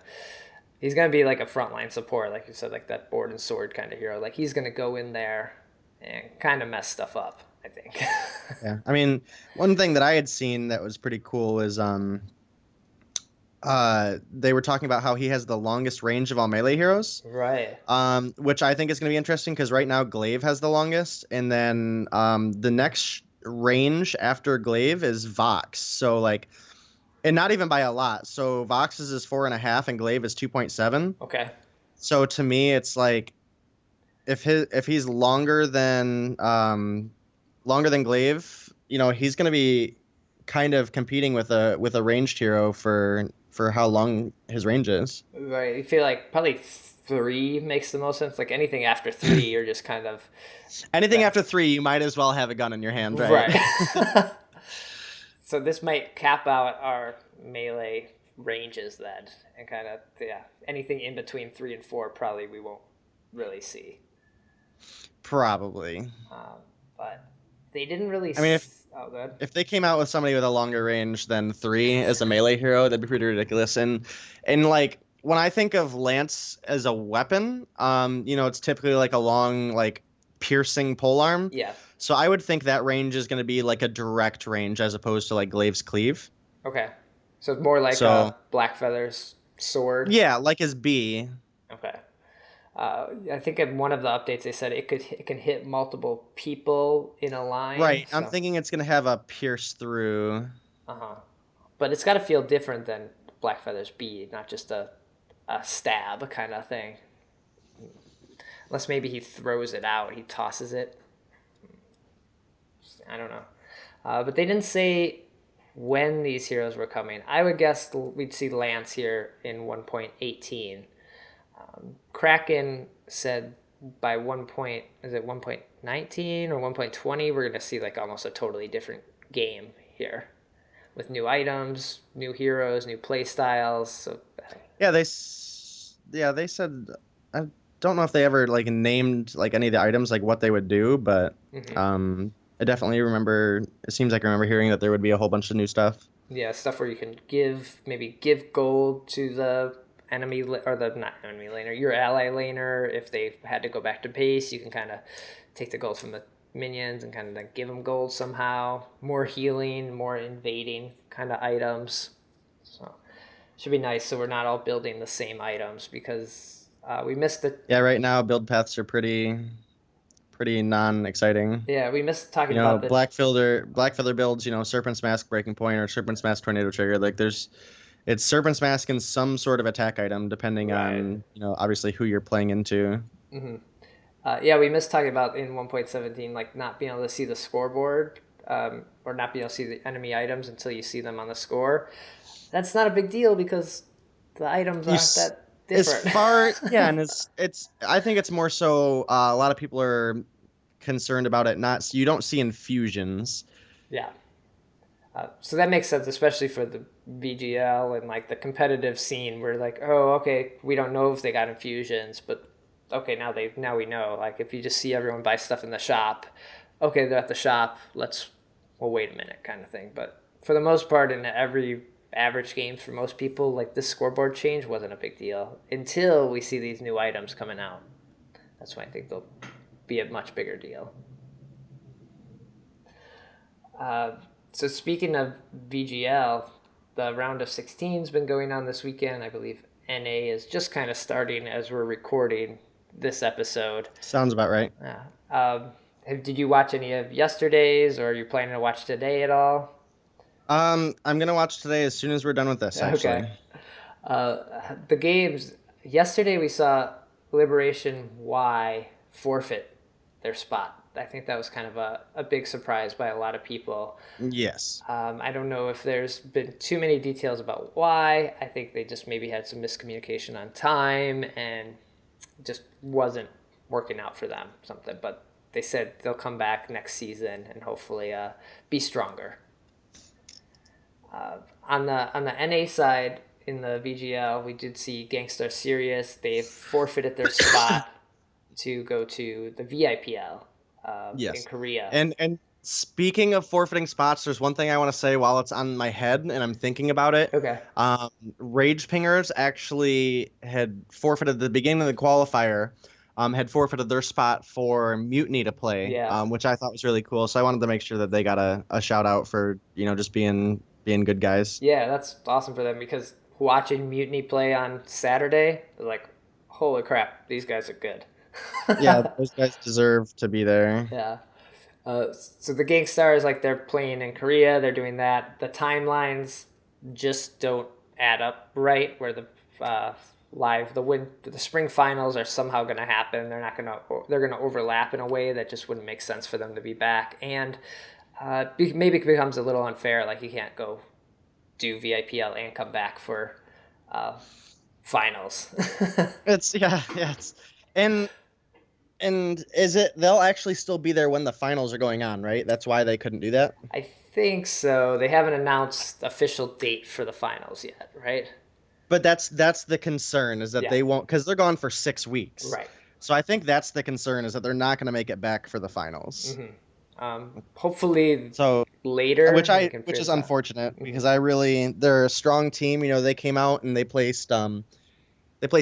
[SPEAKER 1] be like a frontline support, like you said, like that board and sword kind of hero. Like he's gonna go in there and kind of mess stuff up, I think.
[SPEAKER 3] Yeah, I mean, one thing that I had seen that was pretty cool was they were talking about how he has the longest range of all melee heroes.
[SPEAKER 1] Right.
[SPEAKER 3] Which I think is going to be interesting because right now Glaive has the longest, and then the next range after Glaive is Vox. So like, and not even by a lot. So Vox's is 4.5, and Glaive is 2.7.
[SPEAKER 1] Okay.
[SPEAKER 3] So to me, it's like if he's longer than Glaive, he's going to be kind of competing with a ranged hero for how long his range is.
[SPEAKER 1] Right. You feel like probably 3 makes the most sense. Like anything after 3, you're just kind of
[SPEAKER 3] Anything
[SPEAKER 1] yeah.
[SPEAKER 3] after 3, you might as well have a gun in your hand, right?
[SPEAKER 1] Right. So this might cap out our melee ranges then, and kind of anything in between 3 and 4 probably we won't really see.
[SPEAKER 3] Probably.
[SPEAKER 1] But they didn't really.
[SPEAKER 3] I mean,
[SPEAKER 1] Oh, good.
[SPEAKER 3] if they came out with somebody with a longer range than 3 as a melee hero, that'd be pretty ridiculous. And like when I think of Lance as a weapon, it's typically like a long like piercing polearm.
[SPEAKER 1] Yeah.
[SPEAKER 3] So I would think that range is going to be like a direct range as opposed to like Glaive's cleave.
[SPEAKER 1] Okay. So it's more like
[SPEAKER 3] So
[SPEAKER 1] Blackfeather's sword.
[SPEAKER 3] yeah, like his B.
[SPEAKER 1] Okay. I think in one of the updates they said it can hit multiple people in a line.
[SPEAKER 3] Right.
[SPEAKER 1] So,
[SPEAKER 3] I'm thinking it's going to have a pierce through.
[SPEAKER 1] but it's got to feel different than Blackfeather's B, not just a stab kind of thing. Unless maybe he throws it out, he tosses it. I don't know. But they didn't say when these heroes were coming. I would guess we'd see Lance here in 1.18. Kraken said by 1.19 or 1.20 we're gonna see like almost a totally different game here with new items, new heroes, new play styles. So
[SPEAKER 3] Yeah, they said I don't know if they ever like named like any of the items like what they would do, but I definitely remember. It seems like I remember hearing that there would be a whole bunch of new stuff.
[SPEAKER 1] yeah, stuff where you can give gold to the enemy or the not enemy laner, your ally laner. If they had to go back to base, you can kind of take the gold from the minions and kind of like give them gold somehow. More healing, more invading kind of items. So should be nice. So we're not all building the same items because we missed the
[SPEAKER 3] Yeah, right now build paths are pretty non-exciting.
[SPEAKER 1] we missed talking about the
[SPEAKER 3] Blackfeather builds, Serpent's Mask Breaking Point or Serpent's Mask Tornado Trigger. Like it's Serpent's Mask and some sort of attack item depending on, obviously who you're playing into.
[SPEAKER 1] We missed talking about in 1.17 like not being able to see the scoreboard or not being able to see the enemy items until you see them on the score. That's not a big deal because the items aren't that different.
[SPEAKER 3] And it's I think it's more so a lot of people are concerned about it not. So you don't see infusions.
[SPEAKER 1] Yeah. So that makes sense, especially for the VGL and like the competitive scene where like, oh, okay, we don't know if they got infusions, but okay, now we know. Like if you just see everyone buy stuff in the shop, okay, they're at the shop, well wait a minute kind of thing. But for the most part in every average game for most people, like this scoreboard change wasn't a big deal until we see these new items coming out. That's when I think they'll be a much bigger deal. So speaking of VGL, the round of 16's been going on this weekend. I believe NA is just kind of starting as we're recording this episode.
[SPEAKER 3] Sounds about right.
[SPEAKER 1] Did you watch any of yesterday's, or are you planning to watch today at all?
[SPEAKER 3] I'm gonna watch today as soon as we're done with this. Actually,
[SPEAKER 1] the games yesterday we saw Liberation Y forfeit their spot. I think that was kind of a big surprise by a lot of people.
[SPEAKER 3] yes.
[SPEAKER 1] I don't know if there's been too many details about why. I think they just maybe had some miscommunication on time and just wasn't working out for them, something. But they said they'll come back next season and hopefully be stronger. On the NA side, in the VGL, we did see Gangstar Sirius. They forfeited their spot to go to the VIPL.
[SPEAKER 3] Yes.
[SPEAKER 1] In Korea.
[SPEAKER 3] And speaking of forfeiting spots, there's one thing I want to say while it's on my head and I'm thinking about it.
[SPEAKER 1] Okay.
[SPEAKER 3] Rage Pingers actually had forfeited at the beginning of the qualifier, had forfeited their spot for Mutiny to play, which I thought was really cool. So I wanted to make sure that they got a shout out for, just being good guys.
[SPEAKER 1] Yeah, that's awesome for them, because watching Mutiny play on Saturday, like, holy crap, these guys are good.
[SPEAKER 3] Yeah, those guys deserve to be there.
[SPEAKER 1] Yeah. So the Gangstars, like, they're playing in Korea, they're doing that. The timelines just don't add up right, where the the spring finals are somehow going to happen. They're going to overlap in a way that just wouldn't make sense for them to be back. And maybe it becomes a little unfair, like you can't go do VIPL and come back for finals.
[SPEAKER 3] And is it they'll actually still be there when the finals are going on, right? That's why they couldn't do that?
[SPEAKER 1] I think so. They haven't announced official date for the finals yet, right?
[SPEAKER 3] But that's the concern, is that they won't, because they're gone for 6 weeks.
[SPEAKER 1] Right.
[SPEAKER 3] So I think that's the concern, is that they're not going to make it back for the finals.
[SPEAKER 1] Mm-hmm. Hopefully later.
[SPEAKER 3] Which is unfortunate, because they're a strong team. They came out and they placed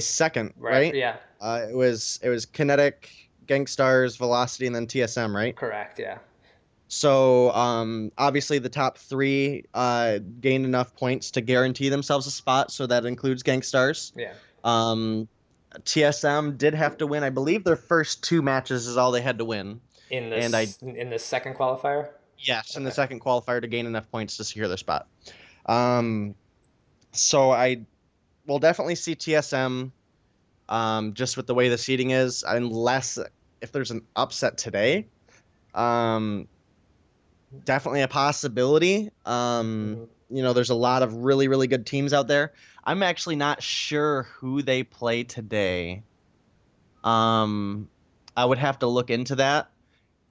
[SPEAKER 3] second, right?
[SPEAKER 1] Yeah.
[SPEAKER 3] It was Kinetic, Gangstars, Velocity, and then TSM, right?
[SPEAKER 1] Correct, yeah.
[SPEAKER 3] So obviously the top three gained enough points to guarantee themselves a spot, so that includes Gangstars.
[SPEAKER 1] Yeah.
[SPEAKER 3] TSM did have to win. I believe their first 2 matches is all they had to win.
[SPEAKER 1] In the second qualifier?
[SPEAKER 3] Yes, okay. In the second qualifier to gain enough points to secure their spot. So I will definitely see TSM just with the way the seeding is, unless if there's an upset today. Definitely a possibility. There's a lot of really, really good teams out there. I'm actually not sure who they play today. I would have to look into that,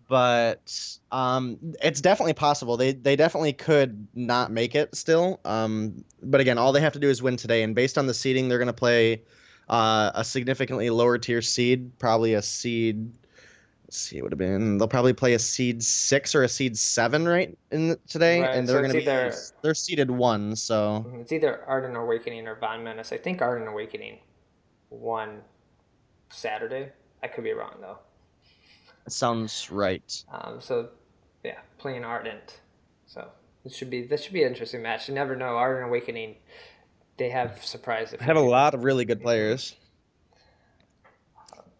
[SPEAKER 3] but it's definitely possible. They definitely could not make it still. But again, all they have to do is win today, and based on the seeding, they're going to play a significantly lower tier seed, probably a seed. Let's see, it would have been. They'll probably play a seed 6 or a seed 7 today,
[SPEAKER 1] right.
[SPEAKER 3] And they're going to they're seeded 1. So
[SPEAKER 1] it's either Ardent Awakening or Von Menace. I think Ardent Awakening won Saturday. I could be wrong though.
[SPEAKER 3] It sounds right.
[SPEAKER 1] So yeah, playing Ardent. So this should be an interesting match. You never know. Ardent Awakening, they have surprised.
[SPEAKER 3] They have a lot of really good players.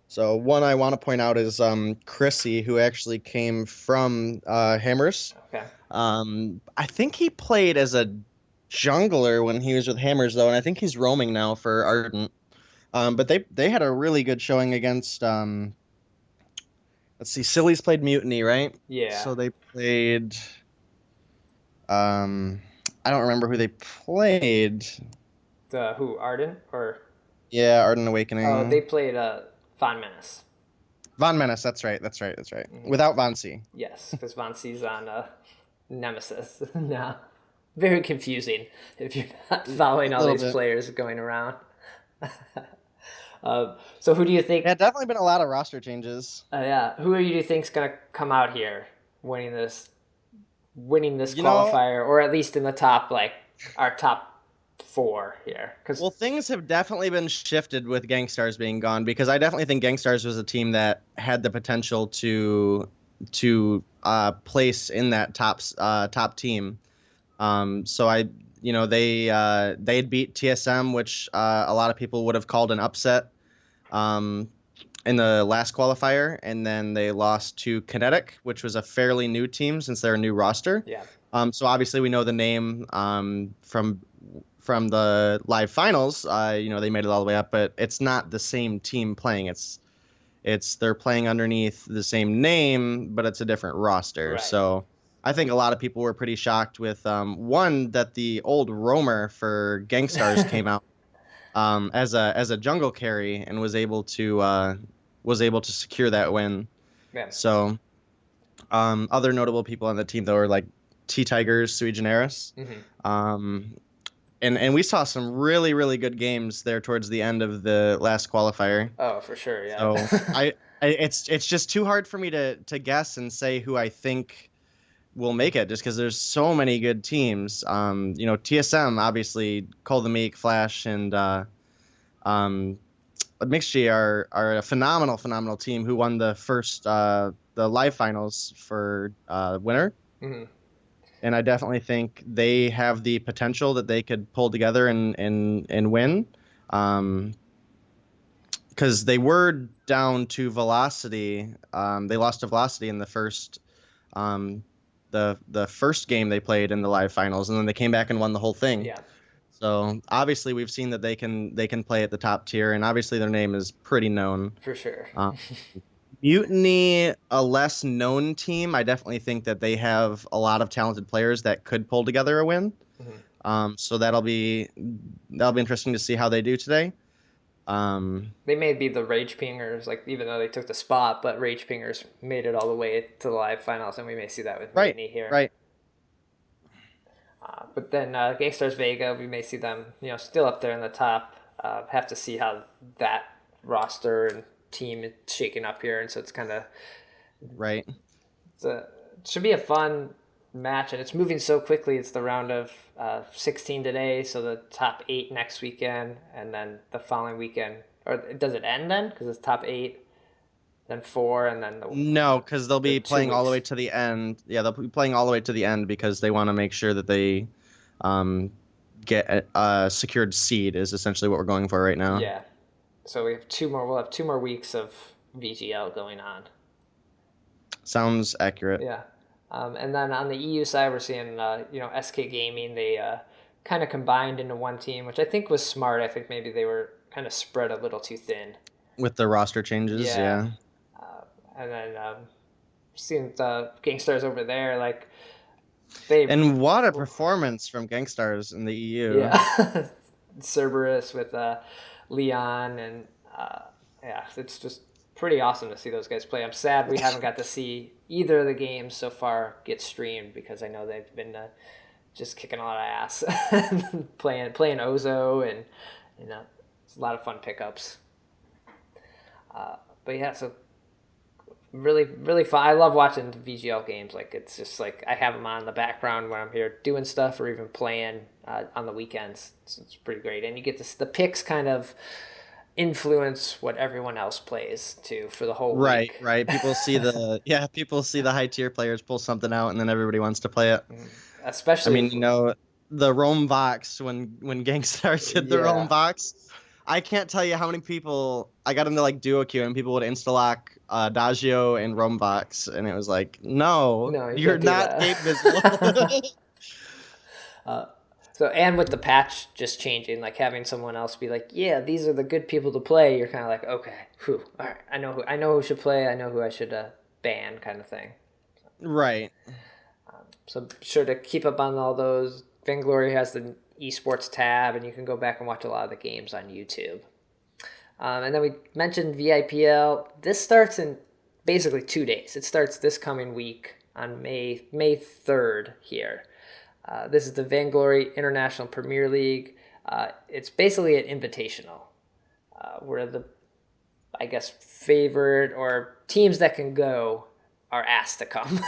[SPEAKER 3] So one I want to point out is Chrissy, who actually came from Hammers.
[SPEAKER 1] Okay.
[SPEAKER 3] I think he played as a jungler when he was with Hammers, though, and I think he's roaming now for Ardent. But they had a really good showing against. Let's see, Silly's played Mutiny, right?
[SPEAKER 1] Yeah.
[SPEAKER 3] So they played. I don't remember who they played.
[SPEAKER 1] Who, Ardent or?
[SPEAKER 3] Yeah, Ardent Awakening.
[SPEAKER 1] Oh, they played Von Menace.
[SPEAKER 3] Von Menace, that's right.
[SPEAKER 1] Mm-hmm.
[SPEAKER 3] Without Von C.
[SPEAKER 1] Yes, because Von C's on Nemesis. No. Very confusing if you're not
[SPEAKER 3] A
[SPEAKER 1] following all
[SPEAKER 3] little
[SPEAKER 1] these
[SPEAKER 3] bit.
[SPEAKER 1] players going around. So who do you think?
[SPEAKER 3] Yeah, definitely been a lot of roster changes.
[SPEAKER 1] Yeah, who do you think's gonna come out here winning this
[SPEAKER 3] You know,
[SPEAKER 1] qualifier, or at least in the top, like our top four here? Because
[SPEAKER 3] well, things have definitely been shifted with Gangstars being gone because I definitely think Gangstars was a team that had the potential to place in that top team. So they had beat TSM, which a lot of people would have called an upset um, in the last qualifier, and then they lost to Kinetic, which was a fairly new team since they're a new roster.
[SPEAKER 1] yeah,
[SPEAKER 3] So obviously we know the name from the live finals. They made it all the way up, but it's not the same team playing. It's they're playing underneath the same name, but it's a different roster.
[SPEAKER 1] right.
[SPEAKER 3] So I think a lot of people were pretty shocked with one that the old roamer for Gangstars came out as a jungle carry and was able to secure that win.
[SPEAKER 1] Yeah.
[SPEAKER 3] So other notable people on the team though are like T Tigers, Sui Generis.
[SPEAKER 1] Mm-hmm.
[SPEAKER 3] And we saw some really, really good games there towards the end of the last qualifier.
[SPEAKER 1] Oh, for sure. Yeah.
[SPEAKER 3] So it's just too hard for me to guess and say who I think will make it, just because there's so many good teams. TSM obviously, Call the Meek, Flash, and Mixgy are a phenomenal team who won the live finals for winner.
[SPEAKER 1] Mm-hmm.
[SPEAKER 3] And I definitely think they have the potential that they could pull together and win. Because they were down to Velocity. They lost to Velocity in the first the first game they played in the live finals, and then they came back and won the whole thing.
[SPEAKER 1] Yeah.
[SPEAKER 3] So obviously we've seen that they can play at the top tier, and obviously their name is pretty known.
[SPEAKER 1] For sure.
[SPEAKER 3] Mutiny, a less known team. I definitely think that they have a lot of talented players that could pull together a win.
[SPEAKER 1] Mm-hmm.
[SPEAKER 3] So that'll be interesting to see how they do today.
[SPEAKER 1] They may be the Rage Pingers, like even though they took the spot, but Rage Pingers made it all the way to the live finals, and we may see that with
[SPEAKER 3] Right,
[SPEAKER 1] Mutiny here.
[SPEAKER 3] right.
[SPEAKER 1] But then Gangstars Vega, we may see them, still up there in the top. Have to see how that roster and team is shaking up here, and so it's kind of
[SPEAKER 3] Right.
[SPEAKER 1] it should be a fun match, and it's moving so quickly. It's the round of 16 today, so the top 8 next weekend, and then the following weekend. Or does it end then? Because it's top 8, then 4, and then
[SPEAKER 3] No, because they'll be playing all the way
[SPEAKER 1] weeks.
[SPEAKER 3] to the end. Yeah, they'll be playing all the way to the end because they want to make sure that they get a secured seed is essentially what we're going for right now.
[SPEAKER 1] Yeah. So we have 2 more. We'll have 2 more weeks of VGL going on.
[SPEAKER 3] Sounds accurate.
[SPEAKER 1] Yeah. And then on the EU side, we're seeing, SK Gaming. They kind of combined into one team, which I think was smart. I think maybe they were kind of spread a little too thin.
[SPEAKER 3] With the roster changes, yeah.
[SPEAKER 1] And then seeing the Gangstars over there, like they
[SPEAKER 3] And what a performance from Gangstars in the EU.
[SPEAKER 1] Yeah, Cerberus with Leon, and it's just pretty awesome to see those guys play. I'm sad we haven't got to see either of the games so far get streamed because I know they've been just kicking a lot of ass, playing Ozo, and it's a lot of fun pickups. But yeah, so really, really fun. I love watching the VGL games. Like it's just like I have them on in the background when I'm here doing stuff or even playing on the weekends. It's pretty great, and you get the picks kind of influence what everyone else plays too for the whole week.
[SPEAKER 3] Right. People see the high tier players pull something out, and then everybody wants to play it.
[SPEAKER 1] Especially,
[SPEAKER 3] I mean, the Rome Vox when Gangstars did the Rome Vox. I can't tell you how many people I got into like duo queue and people would insta-lock Dagio and Rome Vox, and it was like, no you're not game visible.
[SPEAKER 1] So, and with the patch just changing, like having someone else be like, yeah, these are the good people to play, you're kind of like, okay, all right, I know who should play, I know who I should ban, kind of thing.
[SPEAKER 3] Right.
[SPEAKER 1] So be sure to keep up on all those. Vainglory has the esports tab, and you can go back and watch a lot of the games on YouTube. And then we mentioned VIPL. This starts in basically 2 days. It starts this coming week on May 3rd here. This is the Vainglory International Premier League. It's basically an invitational where the, I guess, favored or teams that can go are asked to come.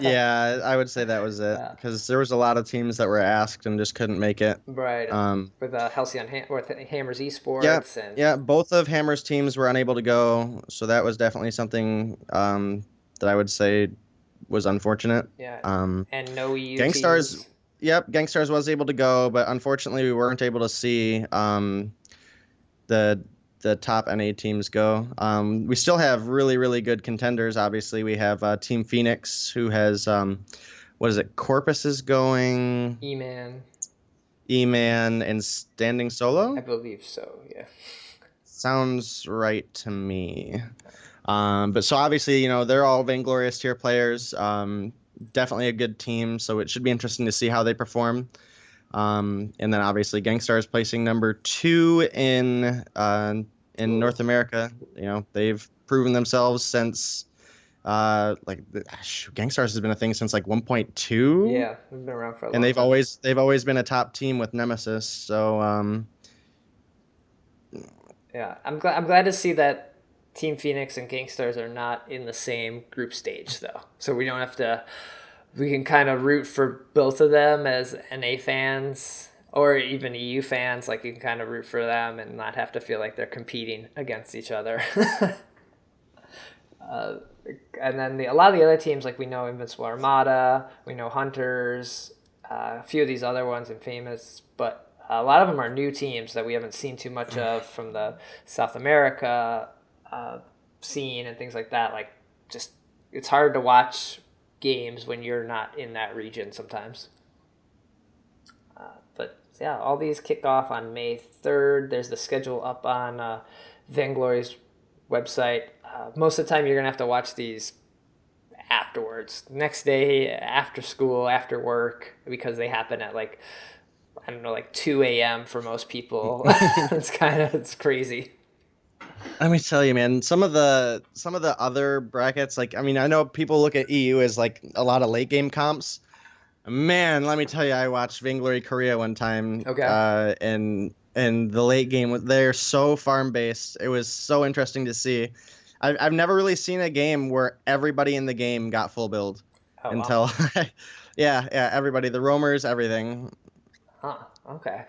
[SPEAKER 3] Yeah, I would say that was it because there was a lot of teams that were asked and just couldn't make it.
[SPEAKER 1] Right. With Halcyon with Hammers
[SPEAKER 3] Yeah,
[SPEAKER 1] Esports and
[SPEAKER 3] yeah, both of Hammer's teams were unable to go, so that was definitely something that I would say was unfortunate.
[SPEAKER 1] yeah, and no EU
[SPEAKER 3] Gangstars,
[SPEAKER 1] teams.
[SPEAKER 3] yep, Gangstars was able to go, but unfortunately we weren't able to see the top NA teams go. We still have really, really good contenders. Obviously, we have Team Phoenix, who has what is it? Corpus is going. E-Man and Standing Solo.
[SPEAKER 1] I believe so. Yeah.
[SPEAKER 3] Sounds right to me. But so obviously, they're all Vainglorious tier players. Definitely a good team, so it should be interesting to see how they perform. And then obviously, Gangstar placing number 2 in North America. They've proven themselves since Gangstars has been a thing since 1.2.
[SPEAKER 1] Yeah, they've been around for a long
[SPEAKER 3] and they've
[SPEAKER 1] time.
[SPEAKER 3] always been a top team with Nemesis. So
[SPEAKER 1] yeah, I'm glad to see that Team Phoenix and Gangstars are not in the same group stage though, so we don't have to. We can kind of root for both of them as NA fans or even EU fans. You can kind of root for them and not have to feel like they're competing against each other. And then a lot of the other teams, we know Invincible Armada, we know Hunters, a few of these other ones, Infamous, but a lot of them are new teams that we haven't seen too much of from the South America scene and things like that. It's hard to watch games when you're not in that region sometimes. But yeah, all these kick off on May 3rd. There's the schedule up on Vainglory's website. Most of the time you're going to have to watch these afterwards. Next day, after school, after work, because they happen at 2 a.m. for most people. It's crazy.
[SPEAKER 3] Let me tell you, man, some of the other brackets, I know people look at EU as a lot of late game comps. Man, let me tell you, I watched Vainglory Korea one time.
[SPEAKER 1] Okay.
[SPEAKER 3] And the late game, they're so farm based. It was so interesting to see. I've never really seen a game where everybody in the game got full build until, wow. yeah, everybody, the roamers, everything.
[SPEAKER 1] Huh. Okay.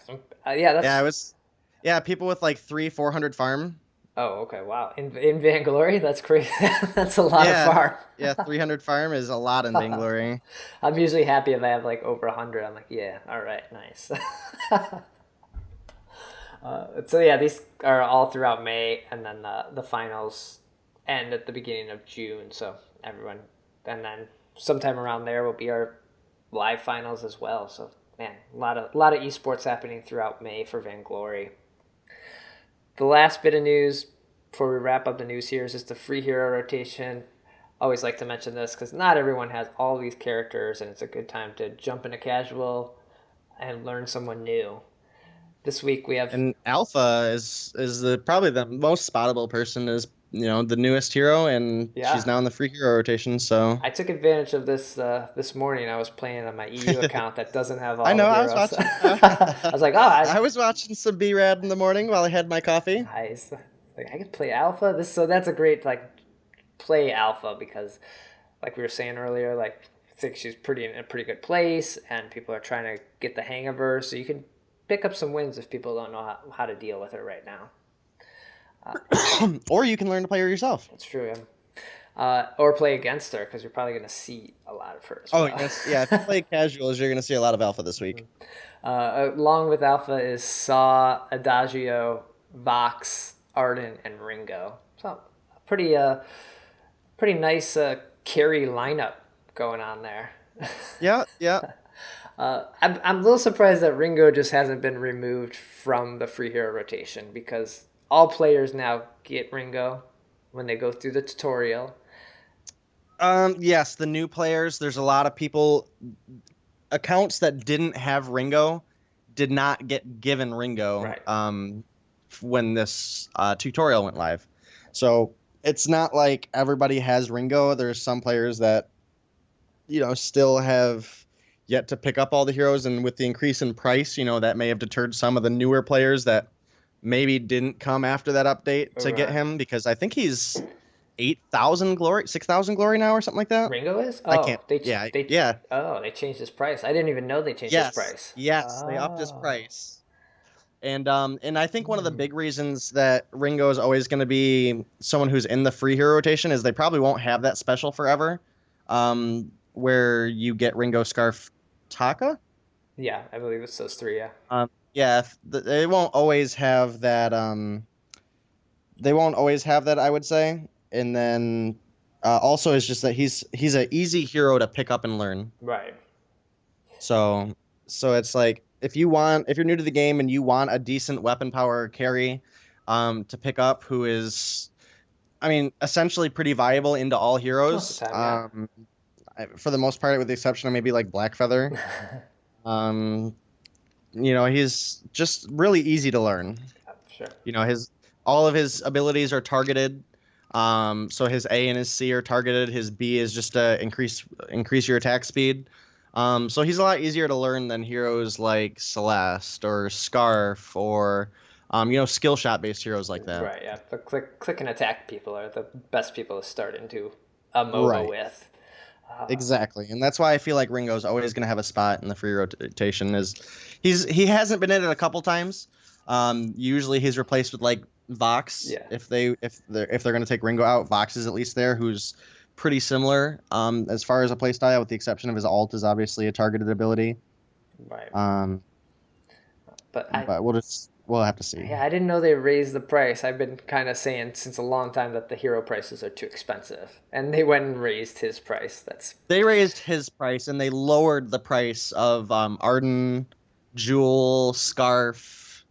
[SPEAKER 1] It
[SPEAKER 3] was, people with 300-400 farm.
[SPEAKER 1] Oh, okay. Wow. In Vainglory, that's crazy. That's a lot of farm.
[SPEAKER 3] Yeah, 300 farm is a lot in Vainglory.
[SPEAKER 1] I'm usually happy if I have over 100. I'm yeah, all right, nice. So yeah, these are all throughout May, and then the finals end at the beginning of June. So everyone, and then sometime around there will be our live finals as well. So man, a lot of esports happening throughout May for Vainglory. The last bit of news before we wrap up the news here is just the free hero rotation. Always like to mention this because not everyone has all these characters, and it's a good time to jump into casual and learn someone new. This week we have,
[SPEAKER 3] and Alpha is probably the most spottable person is the newest hero, and she's now in the free hero rotation. So
[SPEAKER 1] I took advantage of this morning. I was playing on my EU account that doesn't have all.
[SPEAKER 3] I know.
[SPEAKER 1] Heroes.
[SPEAKER 3] I was watching.
[SPEAKER 1] I was
[SPEAKER 3] I was watching some B-Rad in the morning while I had my coffee.
[SPEAKER 1] Nice. I could play Alpha. That's a great play Alpha because, we were saying earlier, I think she's in a pretty good place, and people are trying to get the hang of her. So you can pick up some wins if people don't know how to deal with her right now.
[SPEAKER 3] Or you can learn to play her yourself.
[SPEAKER 1] That's true, yeah. Or play against her because you're probably going to see a lot of her as well.
[SPEAKER 3] Yes, yeah. If you play casuals, you're going to see a lot of Alpha this week.
[SPEAKER 1] Along with Alpha is Saw, Adagio, Vox, Arden, and Ringo. So pretty nice carry lineup going on there.
[SPEAKER 3] Yeah.
[SPEAKER 1] I'm a little surprised that Ringo just hasn't been removed from the free hero rotation because all players now get Ringo when they go through the tutorial.
[SPEAKER 3] Yes, the new players, there's a lot of people, accounts that didn't have Ringo did not get given Ringo.
[SPEAKER 1] Right.
[SPEAKER 3] when this tutorial went live. So it's not like everybody has Ringo. There's some players that, still have yet to pick up all the heroes. And with the increase in price, that may have deterred some of the newer players that maybe didn't come after that update to get him, because I think he's 8,000 glory, 6,000 glory now or something like that.
[SPEAKER 1] Ringo is?
[SPEAKER 3] I
[SPEAKER 1] Oh,
[SPEAKER 3] can't. Yeah.
[SPEAKER 1] they changed his price. I didn't even know they changed his
[SPEAKER 3] Yes.
[SPEAKER 1] price.
[SPEAKER 3] Yes. They upped his
[SPEAKER 1] Oh.
[SPEAKER 3] price. And I think one of the big reasons that Ringo is always going to be someone who's in the free hero rotation is they probably won't have that special forever, where you get Ringo Scarf Taka.
[SPEAKER 1] Yeah, I believe it's those three, yeah.
[SPEAKER 3] Yeah, they won't always have that. They won't always have that, I would say. And then also it's just that he's an easy hero to pick up and learn.
[SPEAKER 1] Right.
[SPEAKER 3] So it's like if you're new to the game and you want a decent weapon power carry to pick up, who is, I mean, essentially pretty viable into all heroes.
[SPEAKER 1] Most of the time,
[SPEAKER 3] for the most part, with the exception of maybe like Blackfeather. He's just really easy to learn.
[SPEAKER 1] Sure.
[SPEAKER 3] All of his abilities are targeted. So his A and his C are targeted. His B is just to increase your attack speed. So he's a lot easier to learn than heroes like Celeste or Scarf or, skill shot based heroes like that.
[SPEAKER 1] Right, yeah. The click and attack people are the best people to start into a MOBA with.
[SPEAKER 3] Exactly, and that's why I feel like Ringo's always going to have a spot in the free rotation. He hasn't been in it a couple times. Usually he's replaced with like Vox.
[SPEAKER 1] Yeah.
[SPEAKER 3] If they're going to take Ringo out, Vox is at least there, who's pretty similar as far as a playstyle, with the exception of his ult is obviously a targeted ability.
[SPEAKER 1] Right.
[SPEAKER 3] But we'll have to see.
[SPEAKER 1] Yeah, I didn't know they raised the price. I've been kind of saying since a long time that the hero prices are too expensive, and they went and raised his price.
[SPEAKER 3] They raised his price, and they lowered the price of Arden, Jewel, Scarf,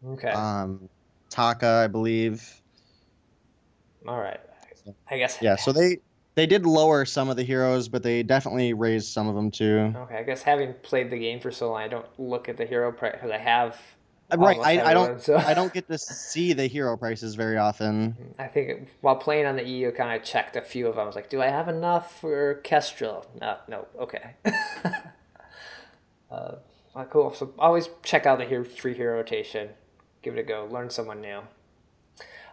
[SPEAKER 3] Taka, I believe.
[SPEAKER 1] All right, I guess.
[SPEAKER 3] Yeah, so they did lower some of the heroes, but they definitely raised some of them too.
[SPEAKER 1] Okay, I guess having played the game for so long, I don't look at the hero price because I have.
[SPEAKER 3] Right, I don't get to see the hero prices very often.
[SPEAKER 1] I think while playing on the EU, kind of checked a few of them. I was like, do I have enough for Kestrel? No, okay. Cool. So always check out the free hero rotation. Give it a go. Learn someone new.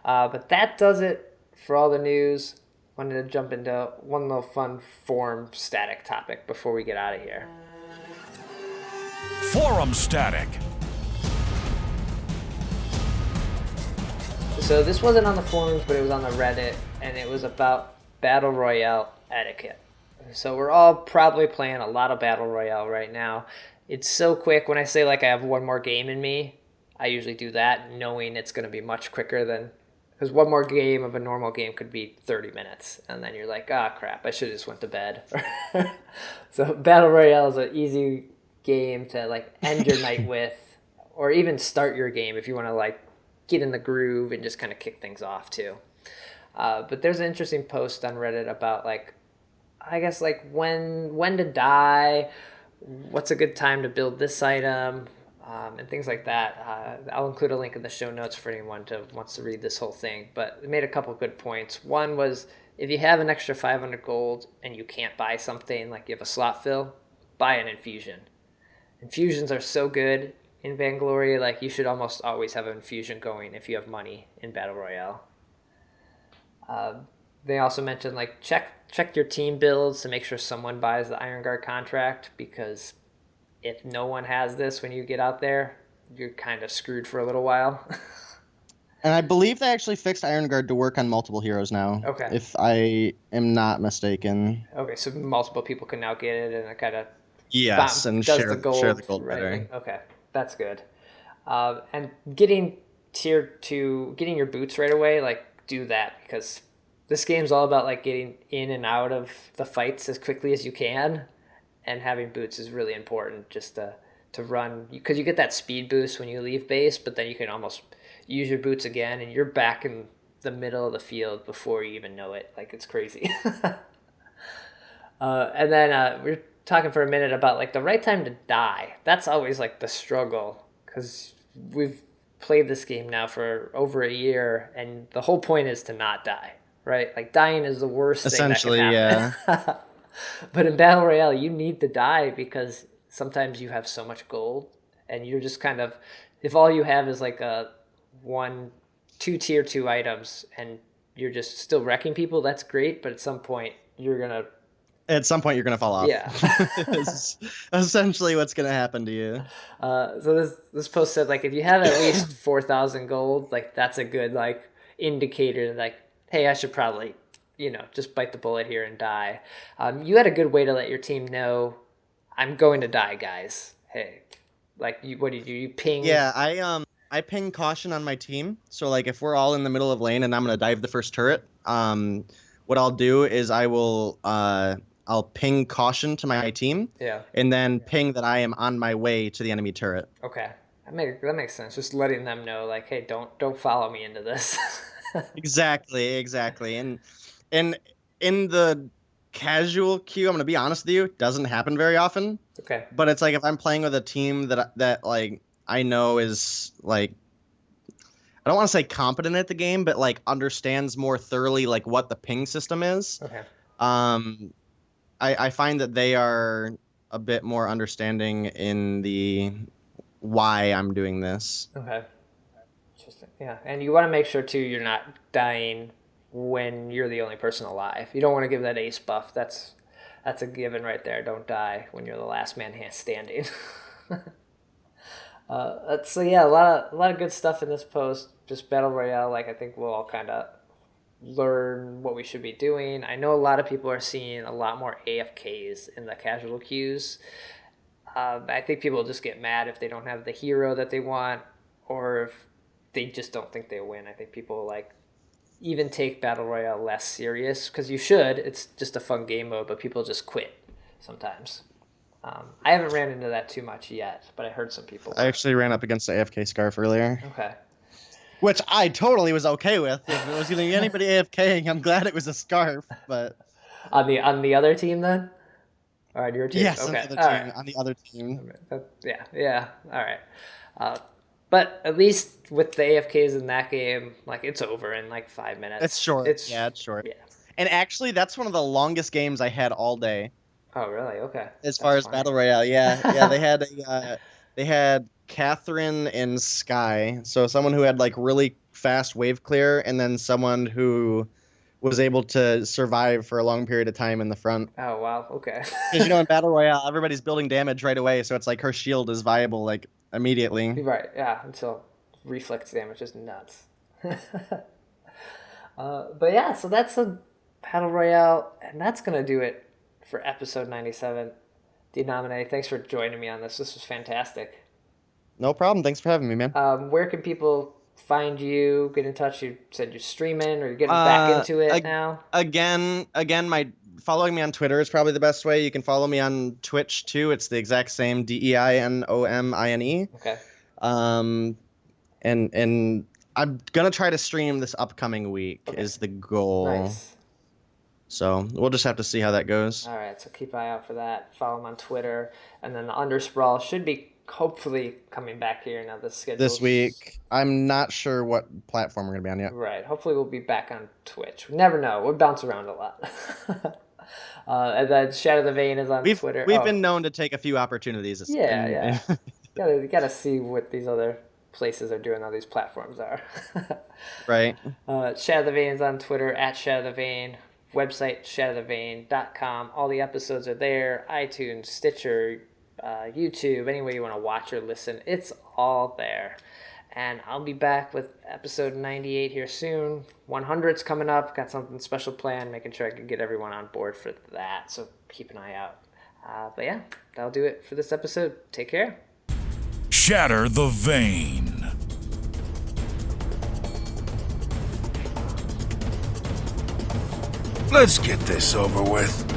[SPEAKER 1] But that does it for all the news. Wanted to jump into one little fun forum static topic before we get out of here.
[SPEAKER 2] Forum static.
[SPEAKER 1] So this wasn't on the forums, but it was on the Reddit, and it was about Battle Royale etiquette. So we're all probably playing a lot of Battle Royale right now. It's so quick. When I say like I have one more game in me, I usually do that knowing it's going to be much quicker than... Because one more game of a normal game could be 30 minutes, and then you're like, crap, I should have just went to bed. So Battle Royale is an easy game to like end your night with, or even start your game if you want to like get in the groove and just kind of kick things off too. But there's an interesting post on Reddit about like, I guess like when to die, what's a good time to build this item, and things like that. I'll include a link in the show notes for anyone who wants to read this whole thing. But it made a couple good points. One was if you have an extra 500 gold and you can't buy something, like you have a slot fill, buy an infusion. Infusions are so good in Vainglory, like you should almost always have an infusion going if you have money in Battle Royale. They also mentioned like check your team builds to make sure someone buys the Iron Guard contract, because if no one has this when you get out there, you're kind of screwed for a little while.
[SPEAKER 3] And I believe they actually fixed Iron Guard to work on multiple heroes now.
[SPEAKER 1] Okay.
[SPEAKER 3] If I am not mistaken.
[SPEAKER 1] Okay, so multiple people can now get it, and it kind of
[SPEAKER 3] and share the gold better.
[SPEAKER 1] Okay, that's good. And getting tier 2, getting your boots right away, like do that, because this game's all about like getting in and out of the fights as quickly as you can. And having boots is really important just to run, because you get that speed boost when you leave base, but then you can almost use your boots again and you're back in the middle of the field before you even know it. Like, it's crazy. And then we're talking for a minute about like the right time to die. That's always like the struggle, because we've played this game now for over a year, and the whole point is to not die, right? Like dying is the worst thing that can happen.
[SPEAKER 3] Yeah.
[SPEAKER 1] But in Battle Royale, you need to die because sometimes you have so much gold, and you're just kind of, if all you have is like two tier 2 items, and you're just still wrecking people, that's great. But at some point, you're gonna
[SPEAKER 3] fall off.
[SPEAKER 1] Yeah.
[SPEAKER 3] It's essentially what's gonna happen to you.
[SPEAKER 1] So this post said, like, if you have at least 4,000 gold, like that's a good like indicator, like, hey, I should probably, just bite the bullet here and die. You had a good way to let your team know, I'm going to die, guys. Hey, like, what do? You ping?
[SPEAKER 3] Yeah, I ping caution on my team. So like if we're all in the middle of lane and I'm gonna dive the first turret, what I'll do is I'll ping caution to my team.
[SPEAKER 1] Yeah.
[SPEAKER 3] And then ping that I am on my way to the enemy turret.
[SPEAKER 1] Okay, that makes sense. Just letting them know, like, hey, don't follow me into this.
[SPEAKER 3] Exactly. And in the casual queue, I'm gonna be honest with you, doesn't happen very often.
[SPEAKER 1] Okay.
[SPEAKER 3] But it's like if I'm playing with a team that like I know is like, I don't want to say competent at the game, but like understands more thoroughly like what the ping system is.
[SPEAKER 1] Okay.
[SPEAKER 3] I find that they are a bit more understanding in the why I'm doing this.
[SPEAKER 1] Okay. Interesting. Yeah, and you want to make sure too you're not dying when you're the only person alive. You don't want to give that ace buff. That's a given right there. Don't die when you're the last man standing. So yeah, a lot of good stuff in this post. Just Battle Royale, like, I think we'll all kind of learn what we should be doing. I know a lot of people are seeing a lot more AFKs in the casual queues. I think people just get mad if they don't have the hero that they want, or if they just don't think they win. I think people like even take Battle Royale less serious, because you should. It's just a fun game mode, but people just quit sometimes. I haven't ran into that too much yet, but I heard some people.
[SPEAKER 3] I actually ran up against the AFK Scarf earlier.
[SPEAKER 1] Okay.
[SPEAKER 3] Which I totally was okay with. If it was going to be anybody AFKing, I'm glad it was a Scarf. But
[SPEAKER 1] on the other team then, or on your team?
[SPEAKER 3] Yes,
[SPEAKER 1] okay.
[SPEAKER 3] On the other team.
[SPEAKER 1] Yeah. All right. But at least with the AFKs in that game, like, it's over in like 5 minutes.
[SPEAKER 3] It's short. It's short.
[SPEAKER 1] Yeah.
[SPEAKER 3] And actually, that's one of the longest games I had all day.
[SPEAKER 1] Oh, really? Okay.
[SPEAKER 3] As far as Battle Royale, yeah. They had Catherine and Sky, so someone who had like really fast wave clear, and then someone who was able to survive for a long period of time in the front.
[SPEAKER 1] Oh, wow. Okay.
[SPEAKER 3] Because in Battle Royale, everybody's building damage right away, so it's like her shield is viable like immediately.
[SPEAKER 1] Right. Yeah. Until reflex damage is nuts. But yeah, so that's a Battle Royale, and that's gonna do it for episode 97. DeiNomine, thanks for joining me on this. This was fantastic.
[SPEAKER 3] No problem. Thanks for having me, man.
[SPEAKER 1] Where can people find you, get in touch? You said you're streaming, or you're getting back into it now?
[SPEAKER 3] Again, following me on Twitter is probably the best way. You can follow me on Twitch too. It's the exact same, DeiNomine.
[SPEAKER 1] Okay.
[SPEAKER 3] And I'm gonna try to stream this upcoming week. Okay. Is the goal.
[SPEAKER 1] Nice.
[SPEAKER 3] So we'll just have to see how that goes.
[SPEAKER 1] All right, so keep an eye out for that. Follow him on Twitter, and then the Undersprawl should be hopefully coming back here now. The schedule
[SPEAKER 3] this week. I'm not sure what platform we're gonna be on yet.
[SPEAKER 1] Right. Hopefully we'll be back on Twitch. We never know. We bounce around a lot. And then Shatter The Vain is on Twitter.
[SPEAKER 3] We've been known to take a few opportunities.
[SPEAKER 1] Yeah. You gotta see what these other places are doing, all these platforms are.
[SPEAKER 3] Right.
[SPEAKER 1] Shatter The Vain is on Twitter, at Shatter The Vain. Website, shatterthevain.com. All the episodes are there. iTunes, Stitcher, YouTube, any way you want to watch or listen, it's all there. And I'll be back with episode 98 here soon. 100's coming up. Got something special planned, making sure I can get everyone on board for that. So keep an eye out. But yeah, that'll do it for this episode. Take care.
[SPEAKER 2] Shatter the Vain.
[SPEAKER 4] Let's get this over with.